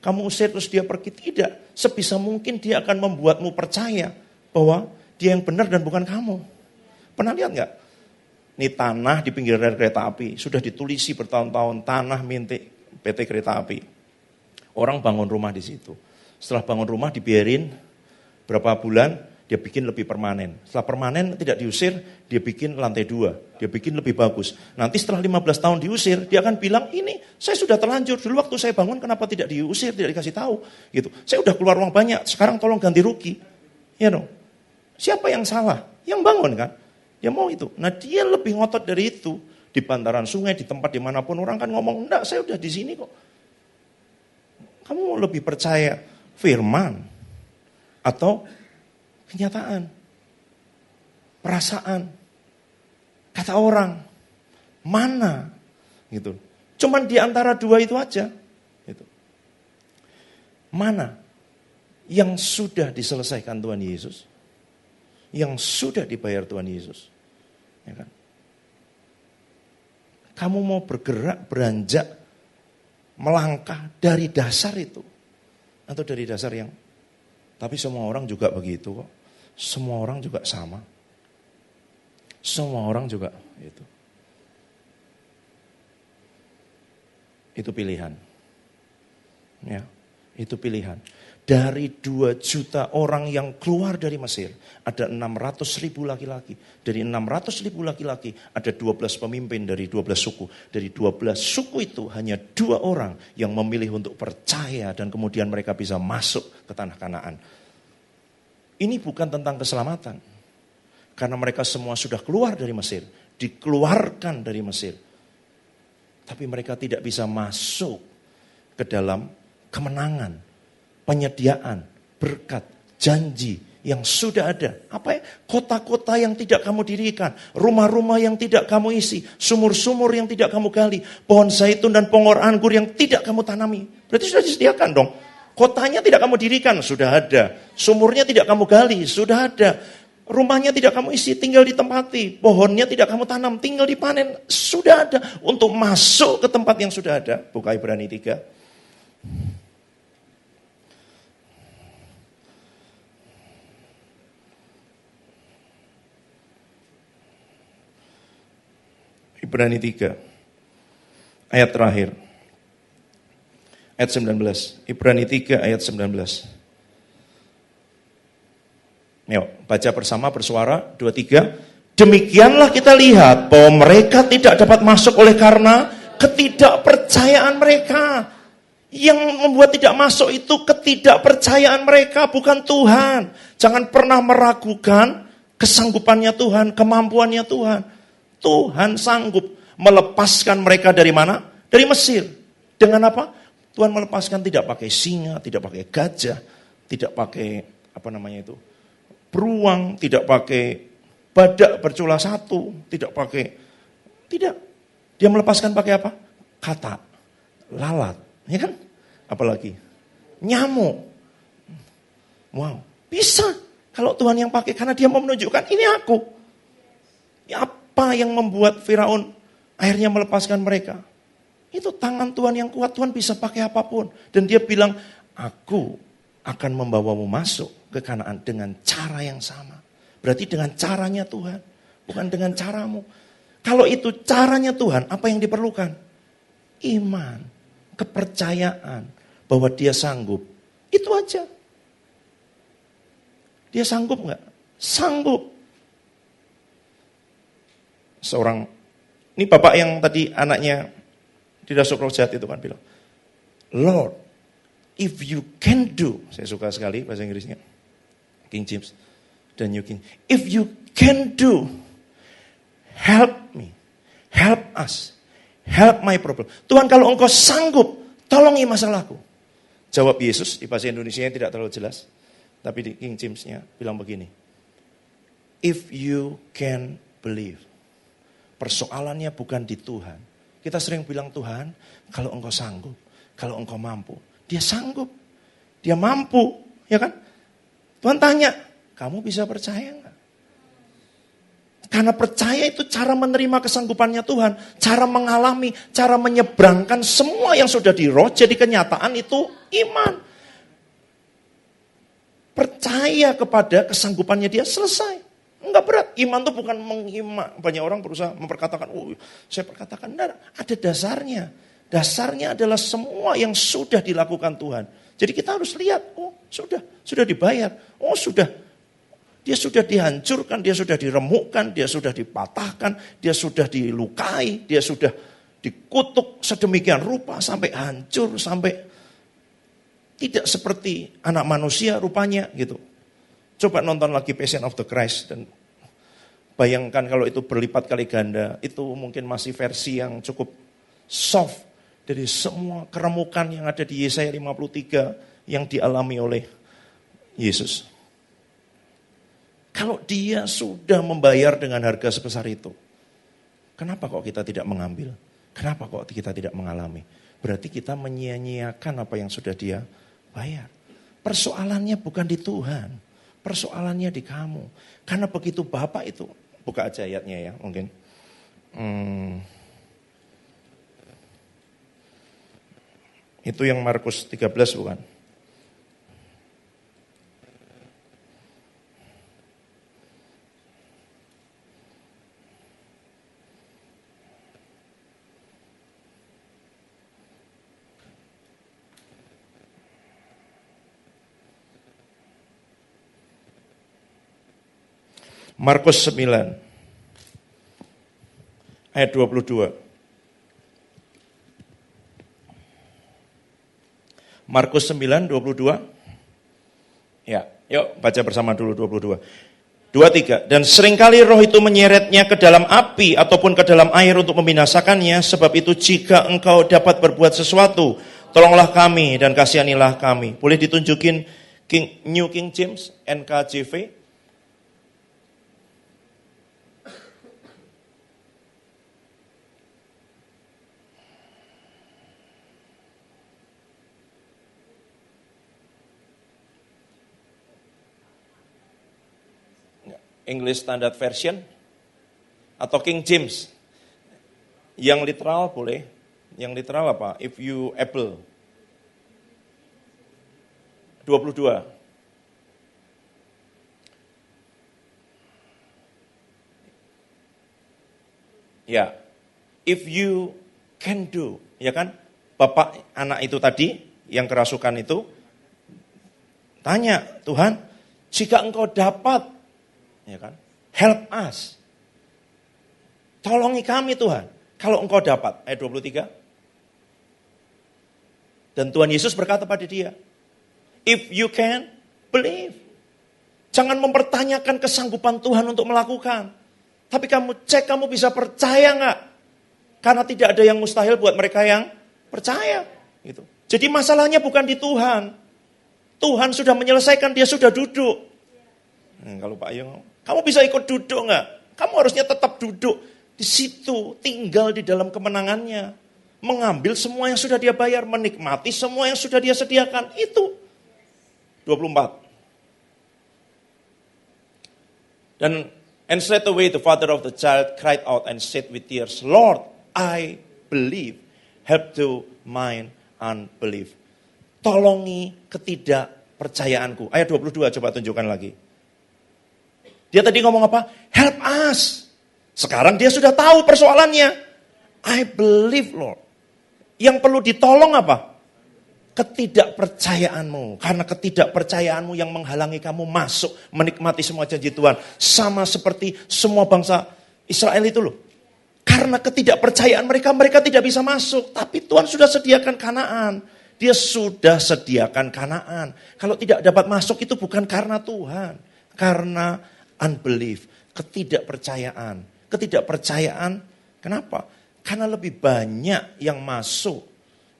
Kamu usir terus dia pergi, tidak. Sebisa mungkin dia akan membuatmu percaya bahwa Dia yang benar dan bukan kamu. Pernah lihat nggak? Ini tanah di pinggir rel kereta api. Sudah ditulisi bertahun-tahun tanah milik PT Kereta Api. Orang bangun rumah di situ. Setelah bangun rumah dibiarin berapa bulan, dia bikin lebih permanen. Setelah permanen tidak diusir, dia bikin lantai 2. Dia bikin lebih bagus. Nanti setelah 15 tahun diusir, dia akan bilang, ini saya sudah terlanjur. Dulu waktu saya bangun kenapa tidak diusir, tidak dikasih tahu. Gitu. Saya udah keluar uang banyak, sekarang tolong ganti rugi. Ya dong. Siapa yang salah? Yang bangun kan? Dia mau itu. Nah dia lebih ngotot dari itu. Di bantaran sungai, di tempat dimanapun orang kan ngomong, enggak saya udah di sini kok. Kamu mau lebih percaya firman atau kenyataan, perasaan, kata orang, mana, gitu. Cuman di antara dua itu aja, gitu. Mana yang sudah diselesaikan Tuhan Yesus, yang sudah dibayar Tuhan Yesus, ya kan? Kamu mau bergerak, beranjak, melangkah dari dasar itu, atau dari dasar yang, tapi semua orang juga begitu kok. Semua orang juga sama. Semua orang juga itu. Itu pilihan. Ya, itu pilihan. Dari 2 juta orang yang keluar dari Mesir, ada 600.000 laki-laki. Dari 600.000 laki-laki, ada 12 pemimpin dari 12 suku. Dari 12 suku itu, hanya 2 orang yang memilih untuk percaya dan kemudian mereka bisa masuk ke tanah Kanaan. Ini bukan tentang keselamatan. Karena mereka semua sudah keluar dari Mesir, dikeluarkan dari Mesir. Tapi mereka tidak bisa masuk ke dalam kemenangan, penyediaan, berkat, janji yang sudah ada. Apa ya? Kota-kota yang tidak kamu dirikan, rumah-rumah yang tidak kamu isi, sumur-sumur yang tidak kamu gali, pohon zaitun dan pongor anggur yang tidak kamu tanami. Berarti sudah disediakan dong. Kotanya tidak kamu dirikan, sudah ada. Sumurnya tidak kamu gali, sudah ada. Rumahnya tidak kamu isi, tinggal ditempati. Pohonnya tidak kamu tanam, tinggal dipanen, sudah ada. Untuk masuk ke tempat yang sudah ada. Buka Ibrani 3. Ibrani 3. Ayat terakhir. Ayat 19. Ibrani 3 ayat 19. Yuk, baca bersama bersuara, 2, 3. Demikianlah kita lihat bahwa mereka tidak dapat masuk oleh karena ketidakpercayaan mereka. Yang membuat tidak masuk itu ketidakpercayaan mereka, bukan Tuhan. Jangan pernah meragukan kesanggupannya Tuhan, kemampuannya Tuhan. Tuhan sanggup melepaskan mereka dari mana? Dari Mesir. Dengan apa? Tuhan melepaskan tidak pakai singa, tidak pakai gajah, tidak pakai beruang, tidak pakai badak bercula 1, tidak pakai, tidak. Dia melepaskan pakai apa? Kata, lalat, ya kan? Apalagi nyamuk. Wow, bisa kalau Tuhan yang pakai, karena dia mau menunjukkan ini aku. Apa yang membuat Firaun akhirnya melepaskan mereka? Itu tangan Tuhan yang kuat. Tuhan bisa pakai apapun. Dan dia bilang, aku akan membawamu masuk ke Kanaan dengan cara yang sama. Berarti dengan caranya Tuhan, bukan dengan caramu. Kalau itu caranya Tuhan, apa yang diperlukan? Iman, kepercayaan bahwa dia sanggup. Itu aja. Dia sanggup nggak? Sanggup. Ini bapak yang tadi anaknya dirasuk roh jahat itu kan bilang, Lord, if you can do, saya suka sekali bahasa Inggrisnya, King James dan New King, if you can do, help me, help us, help my problem. Tuhan kalau engkau sanggup, tolongi masalahku. Jawab Yesus, di bahasa Indonesia yang tidak terlalu jelas, tapi di King James-nya bilang begini, if you can believe. Persoalannya bukan di Tuhan. Kita sering bilang, Tuhan, kalau engkau sanggup, kalau engkau mampu. Dia sanggup, dia mampu, ya kan? Tuhan tanya, kamu bisa percaya enggak? Karena percaya itu cara menerima kesanggupannya Tuhan, cara mengalami, cara menyeberangkan semua yang sudah di roh jadi kenyataan, itu iman. percaya kepada kesanggupannya dia, selesai. Enggak berat. Iman itu bukan mengimak. Banyak orang berusaha memperkatakan, saya perkatakan, enggak, ada dasarnya. Dasarnya adalah semua yang sudah dilakukan Tuhan. Jadi kita harus lihat, sudah dibayar. Sudah. Dia sudah dihancurkan, dia sudah diremukkan, dia sudah dipatahkan, dia sudah dilukai, dia sudah dikutuk sedemikian rupa sampai hancur, sampai tidak seperti anak manusia rupanya gitu. Coba nonton lagi Passion of the Christ dan bayangkan kalau itu berlipat kali ganda, itu mungkin masih versi yang cukup soft dari semua keremukan yang ada di Yesaya 53 yang dialami oleh Yesus. Kalau dia sudah membayar dengan harga sebesar itu, kenapa kok kita tidak mengambil? Kenapa kok kita tidak mengalami? Berarti kita menyia-nyiakan apa yang sudah dia bayar. Persoalannya bukan di Tuhan, persoalannya di kamu. Karena begitu Bapak itu, buka aja ayatnya ya mungkin. Itu yang Markus 13 bukan? Markus 9 ayat 22. Markus 9, 22. Ya, yuk baca bersama dulu 22. 23. Dan seringkali roh itu menyeretnya ke dalam api ataupun ke dalam air untuk membinasakannya. Sebab itu jika engkau dapat berbuat sesuatu, tolonglah kami dan kasihanilah kami. Boleh ditunjukin New King James, NKJV? English Standard Version atau King James. Yang literal boleh. Yang literal apa? If you able. 22. Ya. If you can do, ya kan? Bapak anak itu tadi yang kerasukan itu tanya, Tuhan, jika engkau dapat, ya kan? Help us. Tolongi kami Tuhan. Kalau engkau dapat. Ayat 23. Dan Tuhan Yesus berkata pada dia, if you can, believe. Jangan mempertanyakan kesanggupan Tuhan untuk melakukan. Tapi kamu cek, kamu bisa percaya enggak? Karena tidak ada yang mustahil buat mereka yang percaya. Gitu. Jadi masalahnya bukan di Tuhan. Tuhan sudah menyelesaikan, dia sudah duduk. Kalau Pak Ayung, kamu bisa ikut duduk enggak? Kamu harusnya tetap duduk di situ, tinggal di dalam kemenangannya. Mengambil semua yang sudah dia bayar, menikmati semua yang sudah dia sediakan. Itu. 24. And straight away the father of the child cried out and said with tears, Lord, I believe. Help to mine unbelief. Tolongi ketidakpercayaanku. Ayat 22 coba tunjukkan lagi. Dia tadi ngomong apa? Help us. Sekarang dia sudah tahu persoalannya. I believe, Lord. Yang perlu ditolong apa? Ketidakpercayaanmu. Karena ketidakpercayaanmu yang menghalangi kamu masuk menikmati semua janji Tuhan. Sama seperti semua bangsa Israel itu loh. Karena ketidakpercayaan mereka tidak bisa masuk. Tapi Tuhan sudah sediakan Kanaan. Dia sudah sediakan Kanaan. Kalau tidak dapat masuk itu bukan karena Tuhan. Karena unbelief, ketidakpercayaan. Ketidakpercayaan, kenapa? Karena lebih banyak yang masuk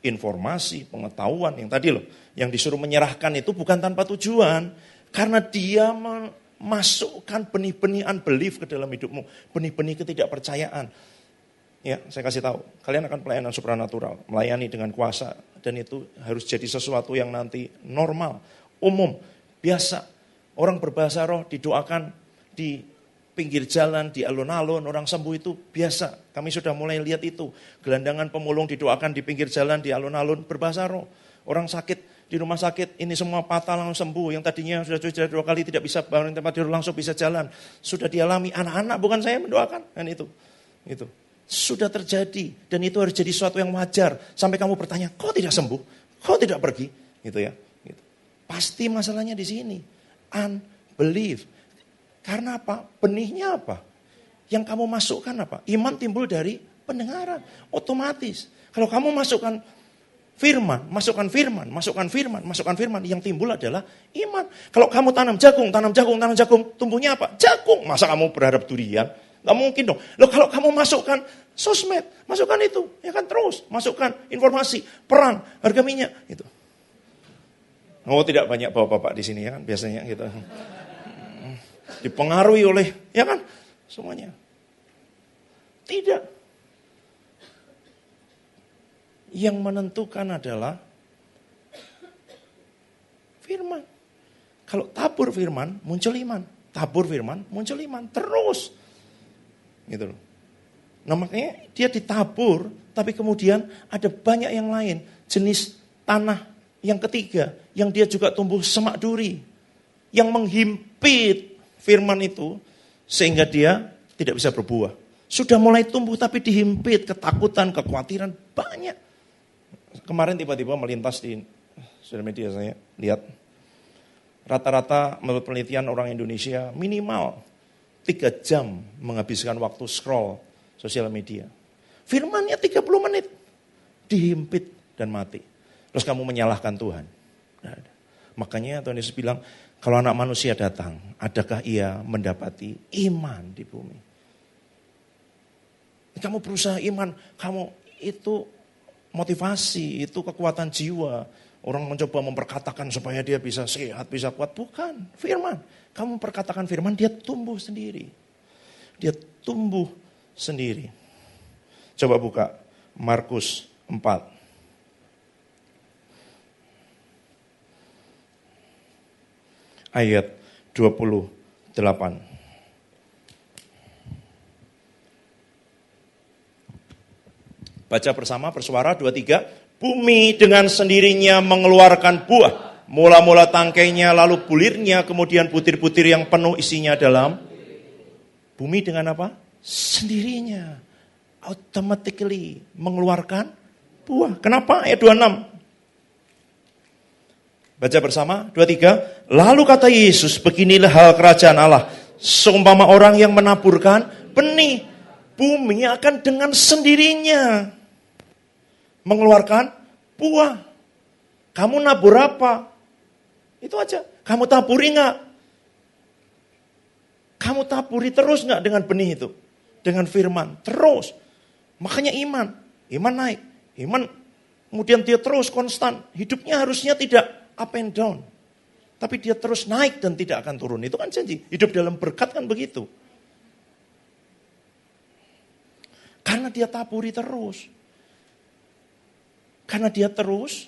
informasi, pengetahuan yang tadi loh, yang disuruh menyerahkan itu bukan tanpa tujuan. Karena dia memasukkan benih-benih unbelief ke dalam hidupmu, benih-benih ketidakpercayaan. Ya, saya kasih tahu, kalian akan pelayanan supranatural, melayani dengan kuasa, dan itu harus jadi sesuatu yang nanti normal, umum, biasa. Orang berbahasa roh didoakan di pinggir jalan, di alun-alun, orang sembuh itu biasa. Kami sudah mulai lihat itu. Gelandangan pemulung didoakan di pinggir jalan, di alun-alun, berbahasa roh. Orang sakit di rumah sakit, ini semua patah langsung sembuh. Yang tadinya sudah 2 kali tidak bisa bangun tempat tidur langsung bisa jalan. Sudah dialami anak-anak, bukan saya mendoakan. Dan itu. Sudah terjadi. Dan itu harus jadi sesuatu yang wajar. Sampai kamu bertanya, kok tidak sembuh? Kok tidak pergi? Gitu ya. Gitu. Pasti masalahnya di sini. Unbelief. Karena apa? Benihnya apa? Yang kamu masukkan apa? Iman timbul dari pendengaran. Otomatis. Kalau kamu masukkan firman, yang timbul adalah iman. Kalau kamu tanam jagung, tumbuhnya apa? Jagung. Masa kamu berharap durian? Nggak mungkin dong. Loh, kalau kamu masukkan sosmed, masukkan itu, ya kan terus. Masukkan informasi, perang, harga minyak. Gitu. Oh, tidak banyak bapak-bapak di sini ya kan, biasanya gitu. Dipengaruhi oleh, ya kan, semuanya. Tidak. Yang menentukan adalah firman. Kalau tabur firman, muncul iman. Tabur firman, muncul iman. Terus. Gitu loh. Nah makanya dia ditabur, tapi kemudian ada banyak yang lain. Jenis tanah yang ketiga, yang dia juga tumbuh semak duri. Yang menghimpit firman itu, sehingga dia tidak bisa berbuah. Sudah mulai tumbuh tapi dihimpit, ketakutan, kekhawatiran, banyak. Kemarin tiba-tiba melintas di sosial media saya, lihat. Rata-rata menurut penelitian orang Indonesia minimal 3 jam menghabiskan waktu scroll sosial media. Firmannya 30 menit, dihimpit dan mati. Terus kamu menyalahkan Tuhan. Makanya Tuhan Yesus bilang, kalau anak manusia datang, adakah ia mendapati iman di bumi? Kamu berusaha iman, kamu itu motivasi, itu kekuatan jiwa. Orang mencoba memperkatakan supaya dia bisa sehat, bisa kuat. Bukan, firman. Kamu memperkatakan firman, dia tumbuh sendiri. Dia tumbuh sendiri. Coba buka Markus 4. Ayat 28. Baca bersama, bersuara, 2, 3. Bumi dengan sendirinya mengeluarkan buah. Mula-mula tangkainya, lalu bulirnya, kemudian butir-butir yang penuh isinya dalam. Bumi dengan apa? Sendirinya. Automatically mengeluarkan buah. Kenapa? Ayat 26. Baca bersama, 2, 3. Lalu kata Yesus, beginilah hal kerajaan Allah. Seumpama orang yang menaburkan benih. Bumi akan dengan sendirinya mengeluarkan buah. Kamu nabur apa? Itu aja. Kamu taburi enggak? Kamu taburi terus enggak dengan benih itu? Dengan firman. Terus. Makanya iman. Iman naik. Iman kemudian dia terus konstan. Hidupnya harusnya tidak up and down. Tapi dia terus naik dan tidak akan turun. Itu kan janji. Hidup dalam berkat kan begitu. Karena dia taburi terus. Karena dia terus,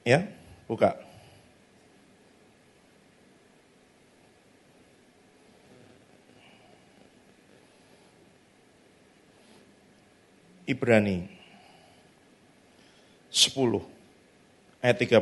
ya, buka. Ibrani 10 ayat 36.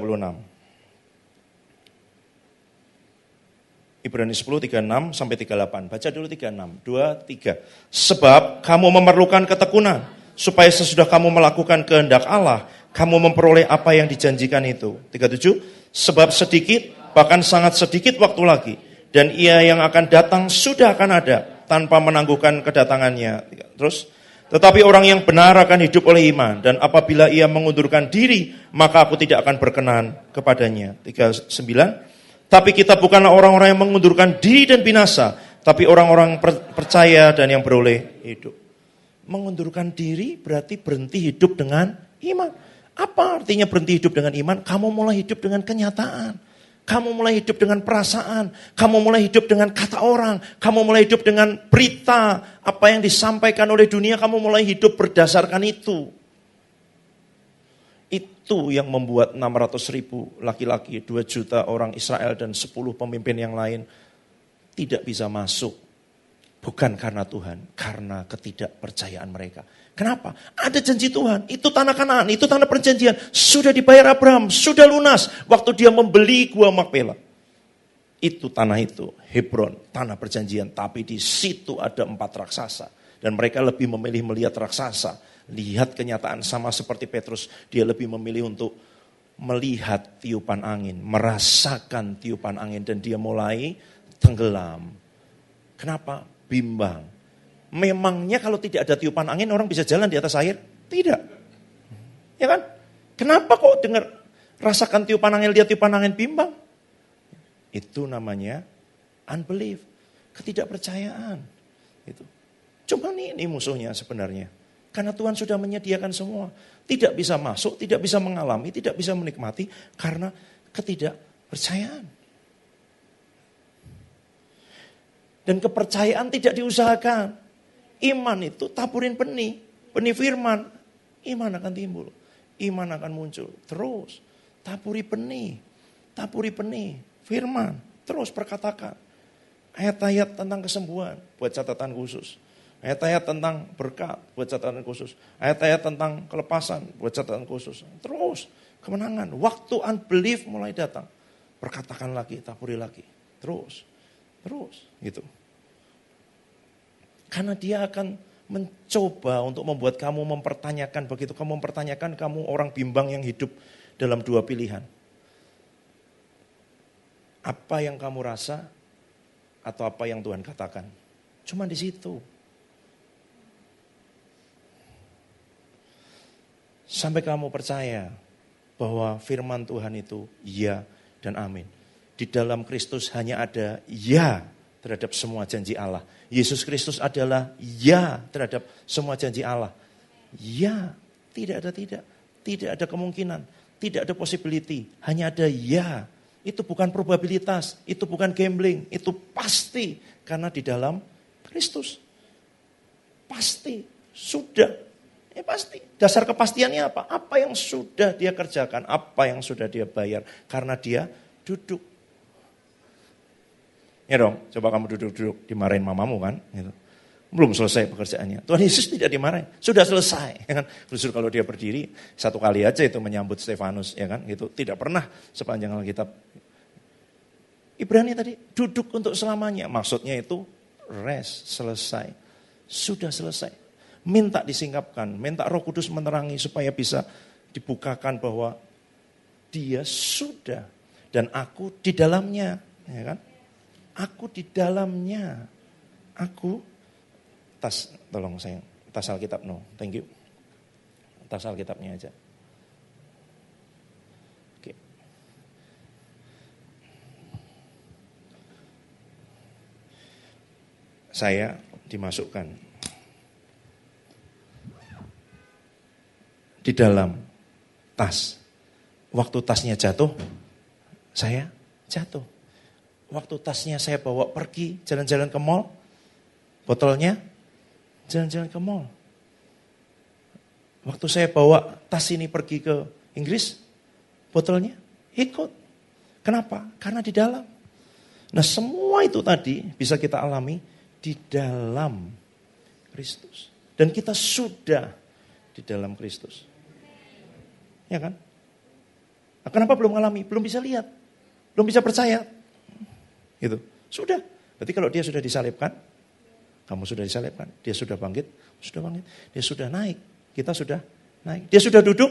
Ibrani 10, 36 sampai 38. Baca dulu 36, 2, 3. Sebab kamu memerlukan ketekunan, supaya sesudah kamu melakukan kehendak Allah, kamu memperoleh apa yang dijanjikan itu. 37. Sebab sedikit, bahkan sangat sedikit waktu lagi, dan ia yang akan datang sudah akan ada, tanpa menangguhkan kedatangannya. Terus, tetapi orang yang benar akan hidup oleh iman, dan apabila ia mengundurkan diri, maka aku tidak akan berkenan kepadanya. 39. Tapi kita bukanlah orang-orang yang mengundurkan diri dan binasa, tapi orang-orang percaya dan yang beroleh hidup. Mengundurkan diri berarti berhenti hidup dengan iman. Apa artinya berhenti hidup dengan iman? Kamu mulai hidup dengan kenyataan. Kamu mulai hidup dengan perasaan. Kamu mulai hidup dengan kata orang. Kamu mulai hidup dengan berita. Apa yang disampaikan oleh dunia, kamu mulai hidup berdasarkan itu. Itu yang membuat 600.000 laki-laki, 2 juta orang Israel dan 10 pemimpin yang lain tidak bisa masuk Bukan karena Tuhan, karena ketidakpercayaan mereka. Kenapa? Ada janji Tuhan, itu tanah Kanaan, itu tanah perjanjian. Sudah dibayar Abraham, sudah lunas. Waktu dia membeli gua Makpela. Itu tanah itu, Hebron, tanah perjanjian. Tapi di situ ada 4 raksasa. Dan mereka lebih memilih melihat raksasa. Lihat kenyataan sama seperti Petrus. Dia lebih memilih untuk melihat tiupan angin. Merasakan tiupan angin. Dan dia mulai tenggelam. Kenapa? Bimbang. Memangnya kalau tidak ada tiupan angin orang bisa jalan di atas air? Tidak. Ya kan? Kenapa kok dengar rasakan tiupan angin, lihat tiupan angin bimbang? Itu namanya unbelief, ketidakpercayaan. Itu. Cuma ini musuhnya sebenarnya. Karena Tuhan sudah menyediakan semua. Tidak bisa masuk, tidak bisa mengalami, tidak bisa menikmati karena ketidakpercayaan. Dan kepercayaan tidak diusahakan. Iman itu taburin benih firman. Iman akan timbul, iman akan muncul. Terus taburi benih firman. Terus perkatakan. Ayat-ayat tentang kesembuhan buat catatan khusus. Ayat-ayat tentang berkat buat catatan khusus. Ayat-ayat tentang kelepasan buat catatan khusus. Terus kemenangan. Waktu unbelief mulai datang. Perkatakan lagi, taburi lagi. Terus gitu. Karena dia akan mencoba untuk membuat kamu mempertanyakan. Begitu kamu mempertanyakan, kamu orang bimbang yang hidup dalam 2 pilihan. Apa yang kamu rasa atau apa yang Tuhan katakan. Cuma di situ. Sampai kamu percaya bahwa firman Tuhan itu ya dan amin. Di dalam Kristus hanya ada ya terhadap semua janji Allah. Yesus Kristus adalah ya terhadap semua janji Allah. Ya, tidak ada kemungkinan, tidak ada possibility, hanya ada ya. Itu bukan probabilitas, itu bukan gambling, itu pasti karena di dalam Kristus. Pasti, sudah. Pasti. Dasar kepastiannya apa? Apa yang sudah dia kerjakan, apa yang sudah dia bayar karena dia duduk. Ya dong, coba kamu duduk-duduk, dimarahin mamamu kan? Gitu. Belum selesai pekerjaannya. Tuhan Yesus tidak dimarahin, sudah selesai. Ya kan? Justru kalau dia berdiri, 1 kali aja itu menyambut Stefanus, ya kan? Gitu. Tidak pernah sepanjang Alkitab. Ibrani tadi, duduk untuk selamanya. Maksudnya itu rest, selesai. Sudah selesai. Minta disingkapkan, minta Roh Kudus menerangi supaya bisa dibukakan bahwa dia sudah. Dan aku di dalamnya, ya kan? Aku di dalamnya. Aku, tolong sayang, tas Alkitab no, thank you. Tas Alkitabnya aja. Oke. Saya dimasukkan di dalam tas. Waktu tasnya jatuh, saya jatuh. Waktu tasnya saya bawa pergi jalan-jalan ke mall, botolnya jalan-jalan ke mall. Waktu saya bawa tas ini pergi ke Inggris, botolnya ikut. Kenapa? Karena di dalam. Nah semua itu tadi bisa kita alami di dalam Kristus. Dan kita sudah di dalam Kristus. Ya kan? Nah, kenapa belum alami? Belum bisa lihat. Belum bisa percaya. Gitu. Sudah. Berarti kalau dia sudah disalibkan, kamu sudah disalibkan, dia sudah bangkit, dia sudah naik, kita sudah naik. Dia sudah duduk.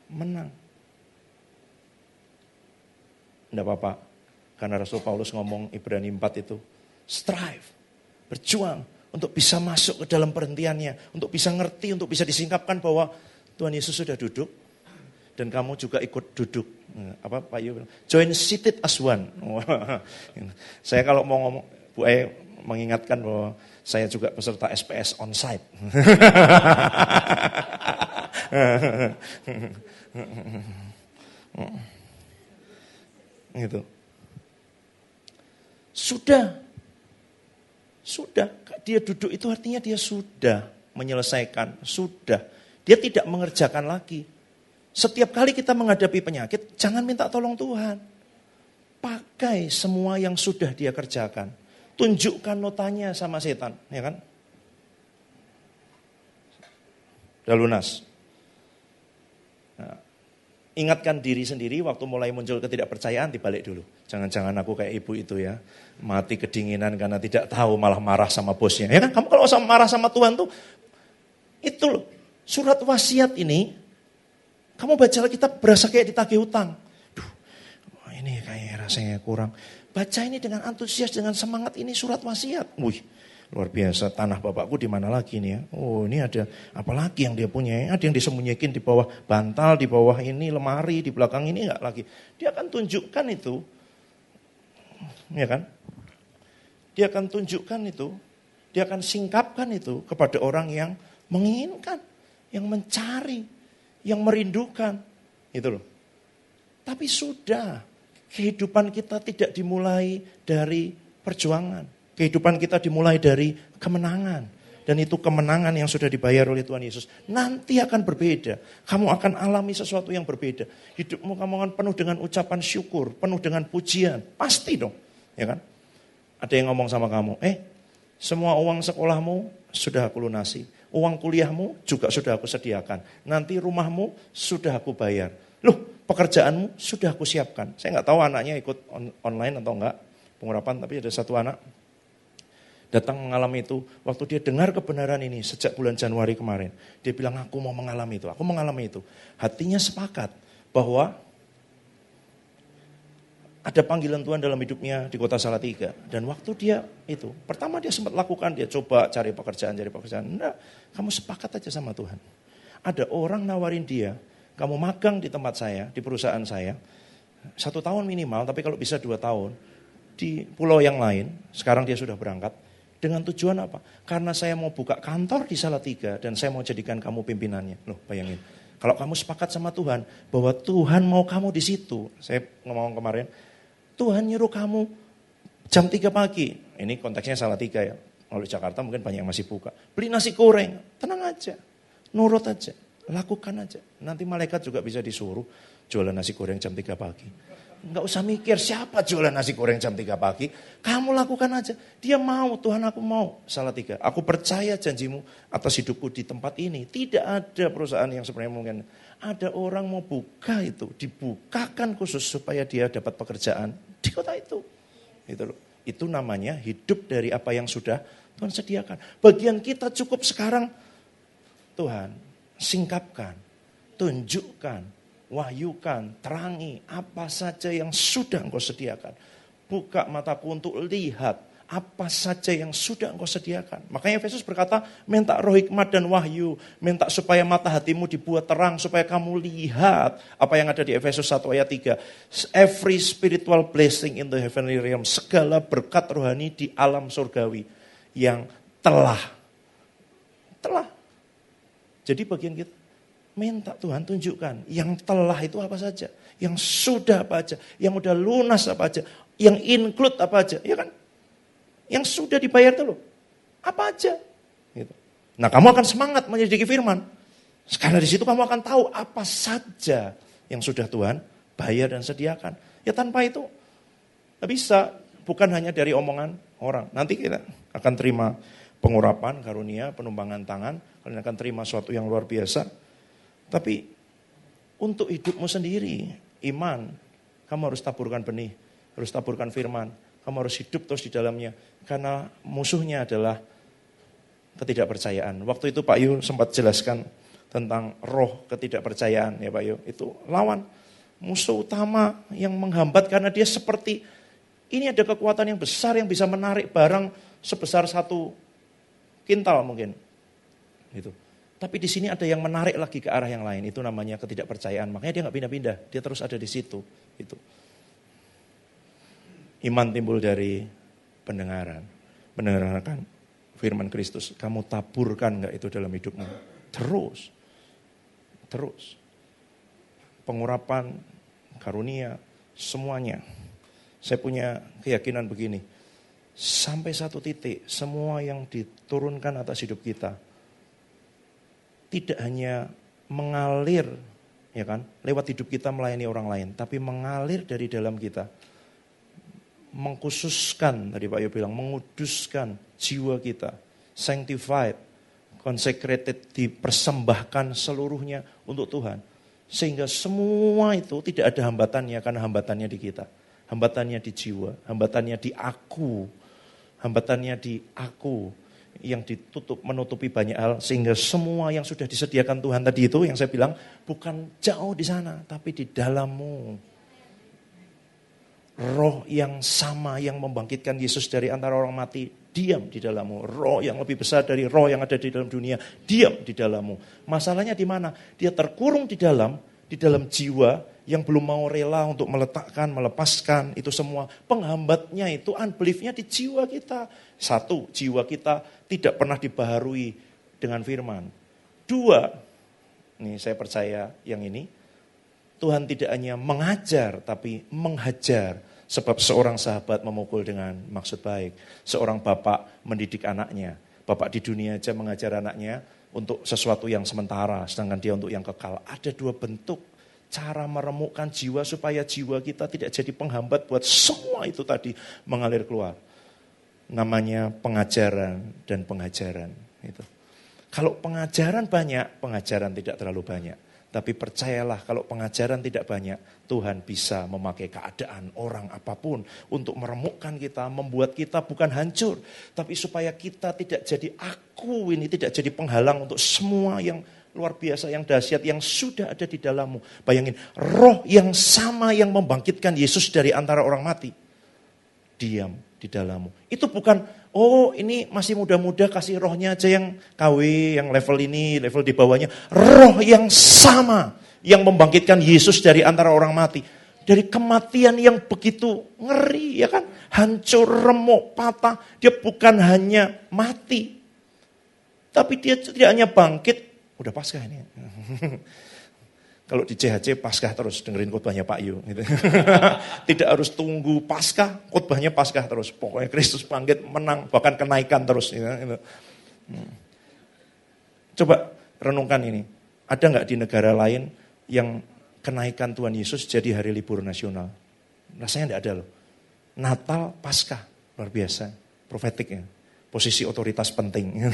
Menang. Tidak apa-apa. Karena Rasul Paulus ngomong Ibrani 4 itu, strive, berjuang untuk bisa masuk ke dalam perhentiannya, untuk bisa ngerti, untuk bisa disingkapkan bahwa Tuhan Yesus sudah duduk dan kamu juga ikut duduk. Apa Pak Yu bilang? Join seated as one. Saya kalau mau ngomong, Bu E mengingatkan bahwa saya juga peserta SPS onsite. Gitu. Sudah. Dia duduk itu artinya dia sudah menyelesaikan. Sudah. Dia tidak mengerjakan lagi. Setiap kali kita menghadapi penyakit, jangan minta tolong Tuhan. pakai semua yang sudah dia kerjakan. Tunjukkan notanya sama setan, ya kan? Udah lunas. Nah, ingatkan diri sendiri waktu mulai muncul ketidakpercayaan, dibalik dulu. Jangan-jangan aku kayak ibu itu ya, mati kedinginan karena tidak tahu malah marah sama bosnya. Ya kan, kamu kalau marah sama Tuhan tuh, itu loh, surat wasiat ini, kamu baca Alkitab berasa kayak ditagih utang. Duh, ini kayak rasanya kurang. Baca ini dengan antusias, dengan semangat, ini surat wasiat. Wih, luar biasa, tanah bapakku di mana lagi nih ya. Oh, ini ada apa lagi yang dia punya? Ada yang disembunyikan di bawah bantal, di bawah ini lemari, di belakang ini enggak lagi. Dia akan tunjukkan itu. Ya kan? Dia akan tunjukkan itu. Dia akan singkapkan itu kepada orang yang menginginkan, yang mencari, yang merindukan. Itu loh. Tapi sudah, kehidupan kita tidak dimulai dari perjuangan. Kehidupan kita dimulai dari kemenangan. Dan itu kemenangan yang sudah dibayar oleh Tuhan Yesus. Nanti akan berbeda. Kamu akan alami sesuatu yang berbeda. Hidupmu kamu akan penuh dengan ucapan syukur. Penuh dengan pujian. Pasti dong. Ya kan? Ada yang ngomong sama kamu. Semua uang sekolahmu sudah aku lunasi. Uang kuliahmu juga sudah aku sediakan. Nanti rumahmu sudah aku bayar. Loh, pekerjaanmu sudah aku siapkan. Saya nggak tahu anaknya ikut online atau enggak. Pengurapan, tapi ada satu anak datang mengalami itu. Waktu dia dengar kebenaran ini sejak bulan Januari kemarin. Dia bilang, aku mau mengalami itu, aku mengalami itu. Hatinya sepakat bahwa ada panggilan Tuhan dalam hidupnya di kota Salatiga. Dan waktu dia itu, pertama dia sempat lakukan, dia coba cari pekerjaan. Enggak, kamu sepakat aja sama Tuhan. Ada orang nawarin dia, kamu magang di tempat saya, di perusahaan saya, 1 tahun minimal, tapi kalau bisa 2 tahun, di pulau yang lain, sekarang dia sudah berangkat, dengan tujuan apa? Karena saya mau buka kantor di Salatiga, dan saya mau jadikan kamu pimpinannya. Loh, bayangin. Kalau kamu sepakat sama Tuhan, bahwa Tuhan mau kamu di situ, saya ngomong kemarin, Tuhan nyuruh kamu jam 3 pagi, ini konteksnya Salatiga ya, kalau di Jakarta mungkin banyak yang masih buka, beli nasi goreng, tenang aja, nurut aja. Lakukan aja. Nanti malaikat juga bisa disuruh jualan nasi goreng jam 3 pagi. Enggak usah mikir siapa jualan nasi goreng jam 3 pagi. Kamu lakukan aja. Dia mau, Tuhan aku mau. Salatiga. Aku percaya janjimu atas hidupku di tempat ini. Tidak ada perusahaan yang sebenarnya mungkin. Ada orang mau buka itu. Dibukakan khusus supaya dia dapat pekerjaan di kota itu. Itu namanya hidup dari apa yang sudah Tuhan sediakan. Bagian kita cukup sekarang. Tuhan, singkapkan, tunjukkan, wahyukan, terangi apa saja yang sudah Engkau sediakan. Buka mataku untuk lihat apa saja yang sudah Engkau sediakan. Makanya Efesus berkata, minta roh hikmat dan wahyu, minta supaya mata hatimu dibuat terang, supaya kamu lihat apa yang ada di Efesus 1 ayat 3. Every spiritual blessing in the heavenly realm, segala berkat rohani di alam surgawi yang telah. Jadi bagian kita, minta Tuhan tunjukkan, yang telah itu apa saja, yang sudah apa aja, yang udah lunas apa aja, yang include apa aja, ya kan? Yang sudah dibayar itu loh, apa aja. Gitu. Nah kamu akan semangat menyelidiki firman, karena di situ kamu akan tahu apa saja yang sudah Tuhan bayar dan sediakan. Ya tanpa itu, gak bisa, bukan hanya dari omongan orang. Nanti kita akan terima pengurapan, karunia, penumpangan tangan. Kalian akan terima sesuatu yang luar biasa. Tapi untuk hidupmu sendiri, iman, kamu harus taburkan benih, harus taburkan firman. Kamu harus hidup terus di dalamnya. Karena musuhnya adalah ketidakpercayaan. Waktu itu Pak Yu sempat jelaskan tentang roh ketidakpercayaan ya Pak Yu. Itu lawan, musuh utama yang menghambat karena dia seperti, ini ada kekuatan yang besar yang bisa menarik barang sebesar 1 kintal mungkin. Gitu. Tapi di sini ada yang menarik lagi ke arah yang lain. Itu namanya ketidakpercayaan. Makanya dia nggak pindah-pindah. Dia terus ada di situ. Gitu. Iman timbul dari pendengaran. Mendengarkan firman Kristus. Kamu taburkan nggak itu dalam hidupmu? Terus. Pengurapan, karunia, semuanya. Saya punya keyakinan begini. Sampai satu titik, semua yang diturunkan atas hidup kita tidak hanya mengalir, ya kan, lewat hidup kita melayani orang lain, tapi mengalir dari dalam kita mengkhususkan, tadi Pak Yo bilang, menguduskan jiwa kita. Sanctified, consecrated, dipersembahkan seluruhnya untuk Tuhan. Sehingga semua itu tidak ada hambatannya, karena hambatannya di kita. Hambatannya di jiwa, hambatannya di aku. Hambatannya di aku yang menutupi banyak hal. Sehingga semua yang sudah disediakan Tuhan tadi itu, yang saya bilang, bukan jauh di sana, tapi di dalammu. Roh yang sama yang membangkitkan Yesus dari antara orang mati, diam di dalammu. Roh yang lebih besar dari roh yang ada di dalam dunia, diam di dalammu. Masalahnya di mana? Dia terkurung di dalam jiwa yang belum mau rela untuk meletakkan, melepaskan itu semua. Penghambatnya itu, unbelief-nya di jiwa kita. Satu, jiwa kita tidak pernah dibaharui dengan firman. Dua, ini saya percaya yang ini, Tuhan tidak hanya mengajar, tapi menghajar. Sebab seorang sahabat memukul dengan maksud baik. Seorang bapak mendidik anaknya. Bapak di dunia aja mengajar anaknya untuk sesuatu yang sementara, sedangkan dia untuk yang kekal. Ada dua bentuk cara meremukkan jiwa supaya jiwa kita tidak jadi penghambat buat semua itu tadi mengalir keluar. Namanya pengajaran dan pengajaran. Itu. Kalau pengajaran banyak, pengajaran tidak terlalu banyak. Tapi percayalah kalau pengajaran tidak banyak, Tuhan bisa memakai keadaan orang apapun untuk meremukkan kita, membuat kita bukan hancur. Tapi supaya kita tidak jadi aku ini, tidak jadi penghalang untuk semua yang luar biasa, yang dahsyat, yang sudah ada di dalammu. Bayangin, roh yang sama yang membangkitkan Yesus dari antara orang mati, diam di dalammu. Itu bukan, oh ini masih muda-muda kasih rohnya aja yang KW, yang level ini, level di bawahnya. Roh yang sama yang membangkitkan Yesus dari antara orang mati. Dari kematian yang begitu ngeri, ya kan? Hancur, remuk, patah. Dia bukan hanya mati. Tapi dia tidak hanya bangkit. Udah Paskah ini. Kalau di CHC Paskah terus dengerin khotbahnya Pak Yu. Gitu. Tidak harus tunggu Paskah, khotbahnya Paskah terus. Pokoknya Kristus bangkit, menang, bahkan kenaikan terus. Gitu. Coba renungkan ini. Ada nggak di negara lain yang kenaikan Tuhan Yesus jadi hari libur nasional? Rasanya nggak ada loh. Natal, Paskah, luar biasa. Profetik ya. Posisi otoritas penting.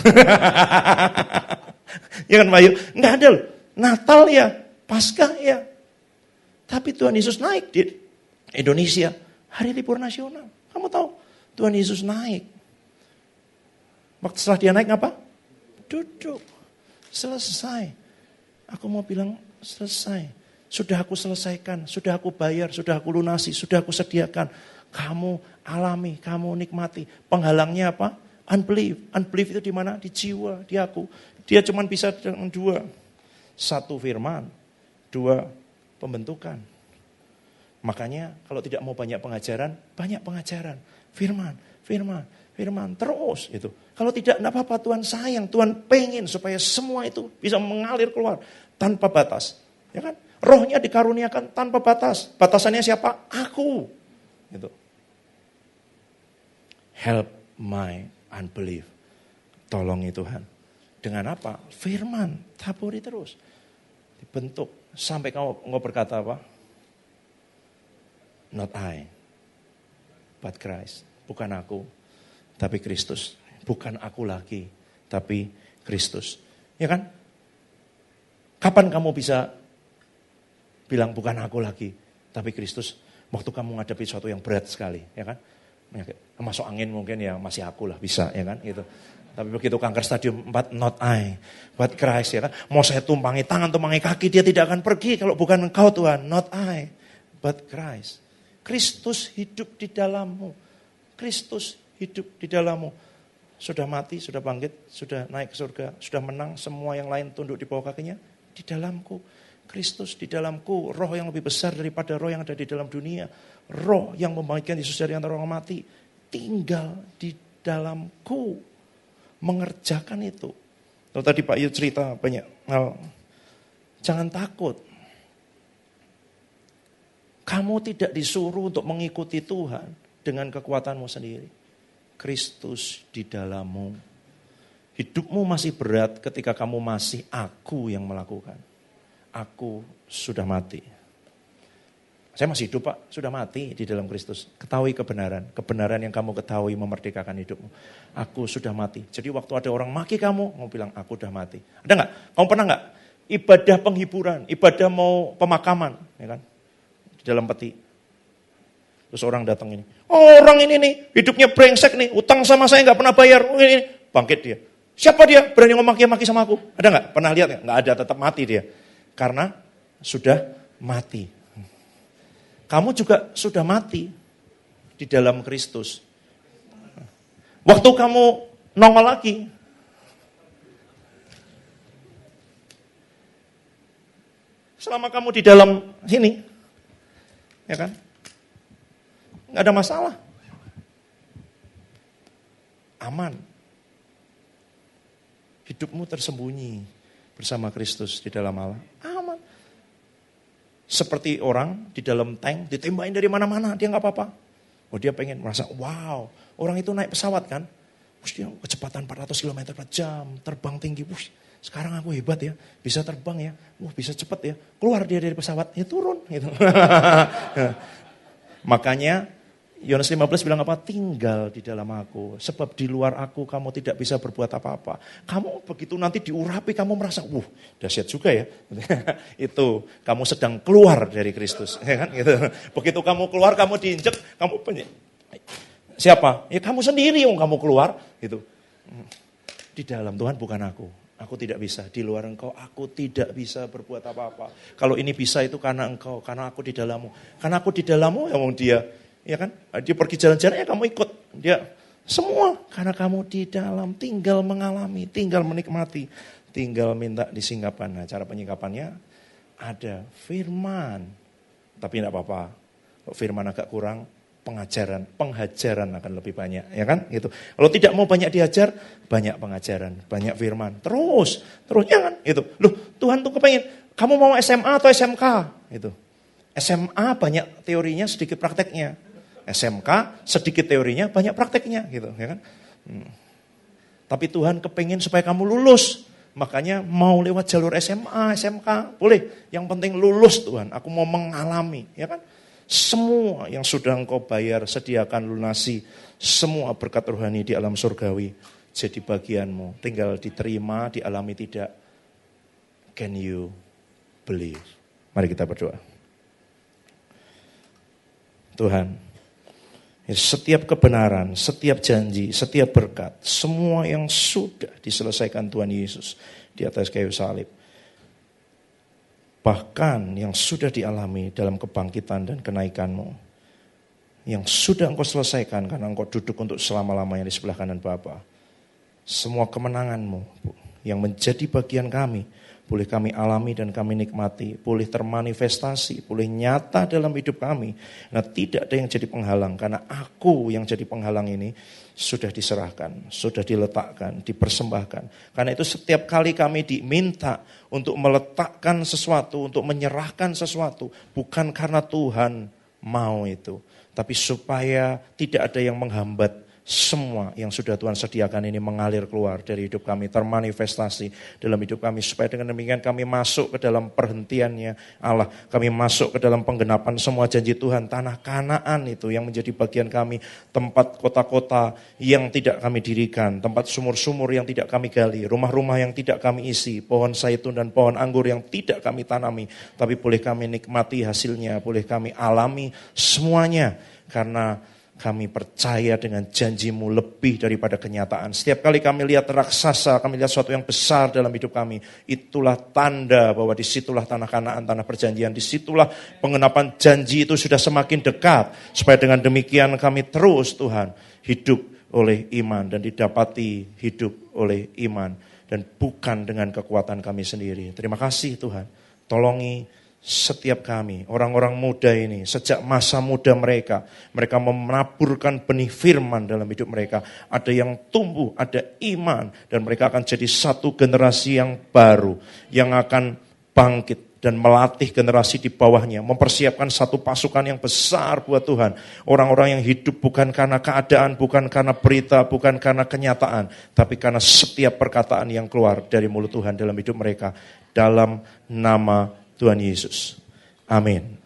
Ya kan Pak Yu? Nggak ada loh. Natal ya. Paskah ya, tapi Tuhan Yesus naik di Indonesia, hari libur nasional. Kamu tahu, Tuhan Yesus naik. Waktu setelah dia naik apa? Duduk, selesai. Aku mau bilang selesai. Sudah aku selesaikan, sudah aku bayar, sudah aku lunasi, sudah aku sediakan. Kamu alami, kamu nikmati. Penghalangnya apa? Unbelief. Unbelief itu di mana? Di jiwa, di aku. Dia cuma bisa dengan dua. Satu firman. Dua, pembentukan. Makanya kalau tidak mau banyak pengajaran, banyak pengajaran. Firman, firman, firman, terus itu. Kalau tidak apa-apa, Tuhan sayang, Tuhan pengen supaya semua itu bisa mengalir keluar tanpa batas. Ya kan? Rohnya dikaruniakan tanpa batas. Batasannya siapa? Aku. Gitu. Help my unbelief. Tolongi Tuhan. Dengan apa? Firman, taburi terus. Dibentuk. Sampai kamu berkata apa? Not I, but Christ. Bukan aku, tapi Kristus. Bukan aku lagi, tapi Kristus. Ya kan? Kapan kamu bisa bilang bukan aku lagi, tapi Kristus? Waktu kamu menghadapi sesuatu yang berat sekali, ya kan? Masuk angin mungkin ya masih aku lah, bisa, ya kan? Gitu. Tapi begitu kanker stadium 4, not I, but Christ, ya kan. Mau saya tumpangi tangan, tumpangi kaki, dia tidak akan pergi kalau bukan engkau Tuhan. Not I, but Christ. Kristus hidup di dalammu. Kristus hidup di dalammu. Sudah mati, sudah bangkit, sudah naik ke surga, sudah menang, semua yang lain tunduk di bawah kakinya. Di dalamku, Kristus di dalamku. Roh yang lebih besar daripada roh yang ada di dalam dunia. Roh yang membangkitkan Yesus dari antara orang mati. Tinggal di dalamku. Mengerjakan itu. Lalu tadi Pak Yu cerita banyak hal. Jangan takut. Kamu tidak disuruh untuk mengikuti Tuhan dengan kekuatanmu sendiri. Kristus di dalammu. Hidupmu masih berat ketika kamu masih aku yang melakukan. Aku sudah mati. Saya masih hidup Pak, sudah mati di dalam Kristus. Ketahui kebenaran, kebenaran yang kamu ketahui memerdekakan hidupmu. Aku sudah mati. Jadi waktu ada orang maki kamu bilang aku sudah mati. Ada nggak? Kamu pernah nggak? Ibadah penghiburan, ibadah mau pemakaman, ya kan? Di dalam peti. Terus orang datang ini, orang ini nih hidupnya brengsek nih, utang sama saya nggak pernah bayar. Ini. Bangkit dia. Siapa dia? Berani ngomaki-maki sama aku? Ada nggak? Pernah lihat nggak? Nggak ada, tetap mati dia. Karena sudah mati. Kamu juga sudah mati di dalam Kristus. Waktu kamu nongol lagi, selama kamu di dalam sini, ya kan? Nggak ada masalah. Aman. Hidupmu tersembunyi bersama Kristus di dalam Allah. Aman. Seperti orang di dalam tank, ditembakin dari mana-mana, dia nggak apa-apa. Oh dia pengen merasa, wow, orang itu naik pesawat kan. Dia kecepatan 400 km per jam, terbang tinggi. Sekarang aku hebat ya, bisa terbang ya, bisa cepat ya. Keluar dia dari pesawat, ya turun. Gitu. Makanya Yohanes 15 bilang apa? Tinggal di dalam aku. Sebab di luar aku kamu tidak bisa berbuat apa-apa. Kamu begitu nanti diurapi kamu merasa, dahsyat juga ya. Itu kamu sedang keluar dari Kristus. Ya kan? Gitu. Begitu kamu keluar kamu diinjek, kamu siapa? Ya kamu sendiri yang kamu keluar. Gitu. Di dalam Tuhan bukan aku. Aku tidak bisa. Di luar engkau aku tidak bisa berbuat apa-apa. Kalau ini bisa itu karena engkau. Karena aku di dalammu. Karena aku di dalammu ya mau dia. Ya kan? Dia pergi jalan-jalan ya kamu ikut. Dia semua karena kamu di dalam tinggal mengalami, tinggal menikmati, tinggal minta disingkapkan. Nah, cara penyingkapannya ada firman. Tapi enggak apa-apa. Kalau firman agak kurang, penghajaran akan lebih banyak, ya kan? Gitu. Kalau tidak mau banyak diajar, banyak pengajaran, banyak firman. Terus jangan gitu. Loh, Tuhan tuh kepengen kamu mau SMA atau SMK? Gitu. SMA banyak teorinya, sedikit prakteknya. SMK sedikit teorinya, banyak prakteknya gitu, ya kan? Tapi Tuhan kepengen supaya kamu lulus. Makanya mau lewat jalur SMA, SMK, boleh. Yang penting lulus Tuhan, aku mau mengalami, ya kan? Semua yang sudah engkau bayar, sediakan lunasi, semua berkat rohani di alam surgawi jadi bagianmu. Tinggal diterima, dialami tidak. Can you believe? Mari kita berdoa. Tuhan, setiap kebenaran, setiap janji, setiap berkat, semua yang sudah diselesaikan Tuhan Yesus di atas kayu salib. Bahkan yang sudah dialami dalam kebangkitan dan kenaikan-Mu. Yang sudah Engkau selesaikan karena Engkau duduk untuk selama-lamanya di sebelah kanan Bapa. Semua kemenangan-Mu yang menjadi bagian kami, boleh kami alami dan kami nikmati, boleh termanifestasi, boleh nyata dalam hidup kami. Nah, tidak ada yang jadi penghalang, karena aku yang jadi penghalang ini sudah diserahkan, sudah diletakkan, dipersembahkan. Karena itu setiap kali kami diminta untuk meletakkan sesuatu, untuk menyerahkan sesuatu, bukan karena Tuhan mau itu, tapi supaya tidak ada yang menghambat. Semua yang sudah Tuhan sediakan ini mengalir keluar dari hidup kami, termanifestasi dalam hidup kami. Supaya dengan demikian kami masuk ke dalam perhentiannya Allah. Kami masuk ke dalam penggenapan semua janji Tuhan. Tanah Kanaan itu yang menjadi bagian kami. Tempat kota-kota yang tidak kami dirikan. Tempat sumur-sumur yang tidak kami gali. Rumah-rumah yang tidak kami isi. Pohon zaitun dan pohon anggur yang tidak kami tanami. Tapi boleh kami nikmati hasilnya. Boleh kami alami semuanya. Karena kami percaya dengan janji-Mu lebih daripada kenyataan. Setiap kali kami lihat raksasa, kami lihat sesuatu yang besar dalam hidup kami. Itulah tanda bahwa disitulah tanah Kanaan, tanah perjanjian. Disitulah pengenapan janji itu sudah semakin dekat. Supaya dengan demikian kami terus Tuhan hidup oleh iman dan didapati hidup oleh iman. Dan bukan dengan kekuatan kami sendiri. Terima kasih Tuhan. Tolongi setiap kami, orang-orang muda ini, sejak masa muda mereka menaburkan benih firman dalam hidup mereka. Ada yang tumbuh, ada iman, dan mereka akan jadi satu generasi yang baru, yang akan bangkit dan melatih generasi di bawahnya, mempersiapkan satu pasukan yang besar buat Tuhan. Orang-orang yang hidup bukan karena keadaan, bukan karena berita, bukan karena kenyataan, tapi karena setiap perkataan yang keluar dari mulut Tuhan dalam hidup mereka. Dalam nama Tuhan Yesus. Amin.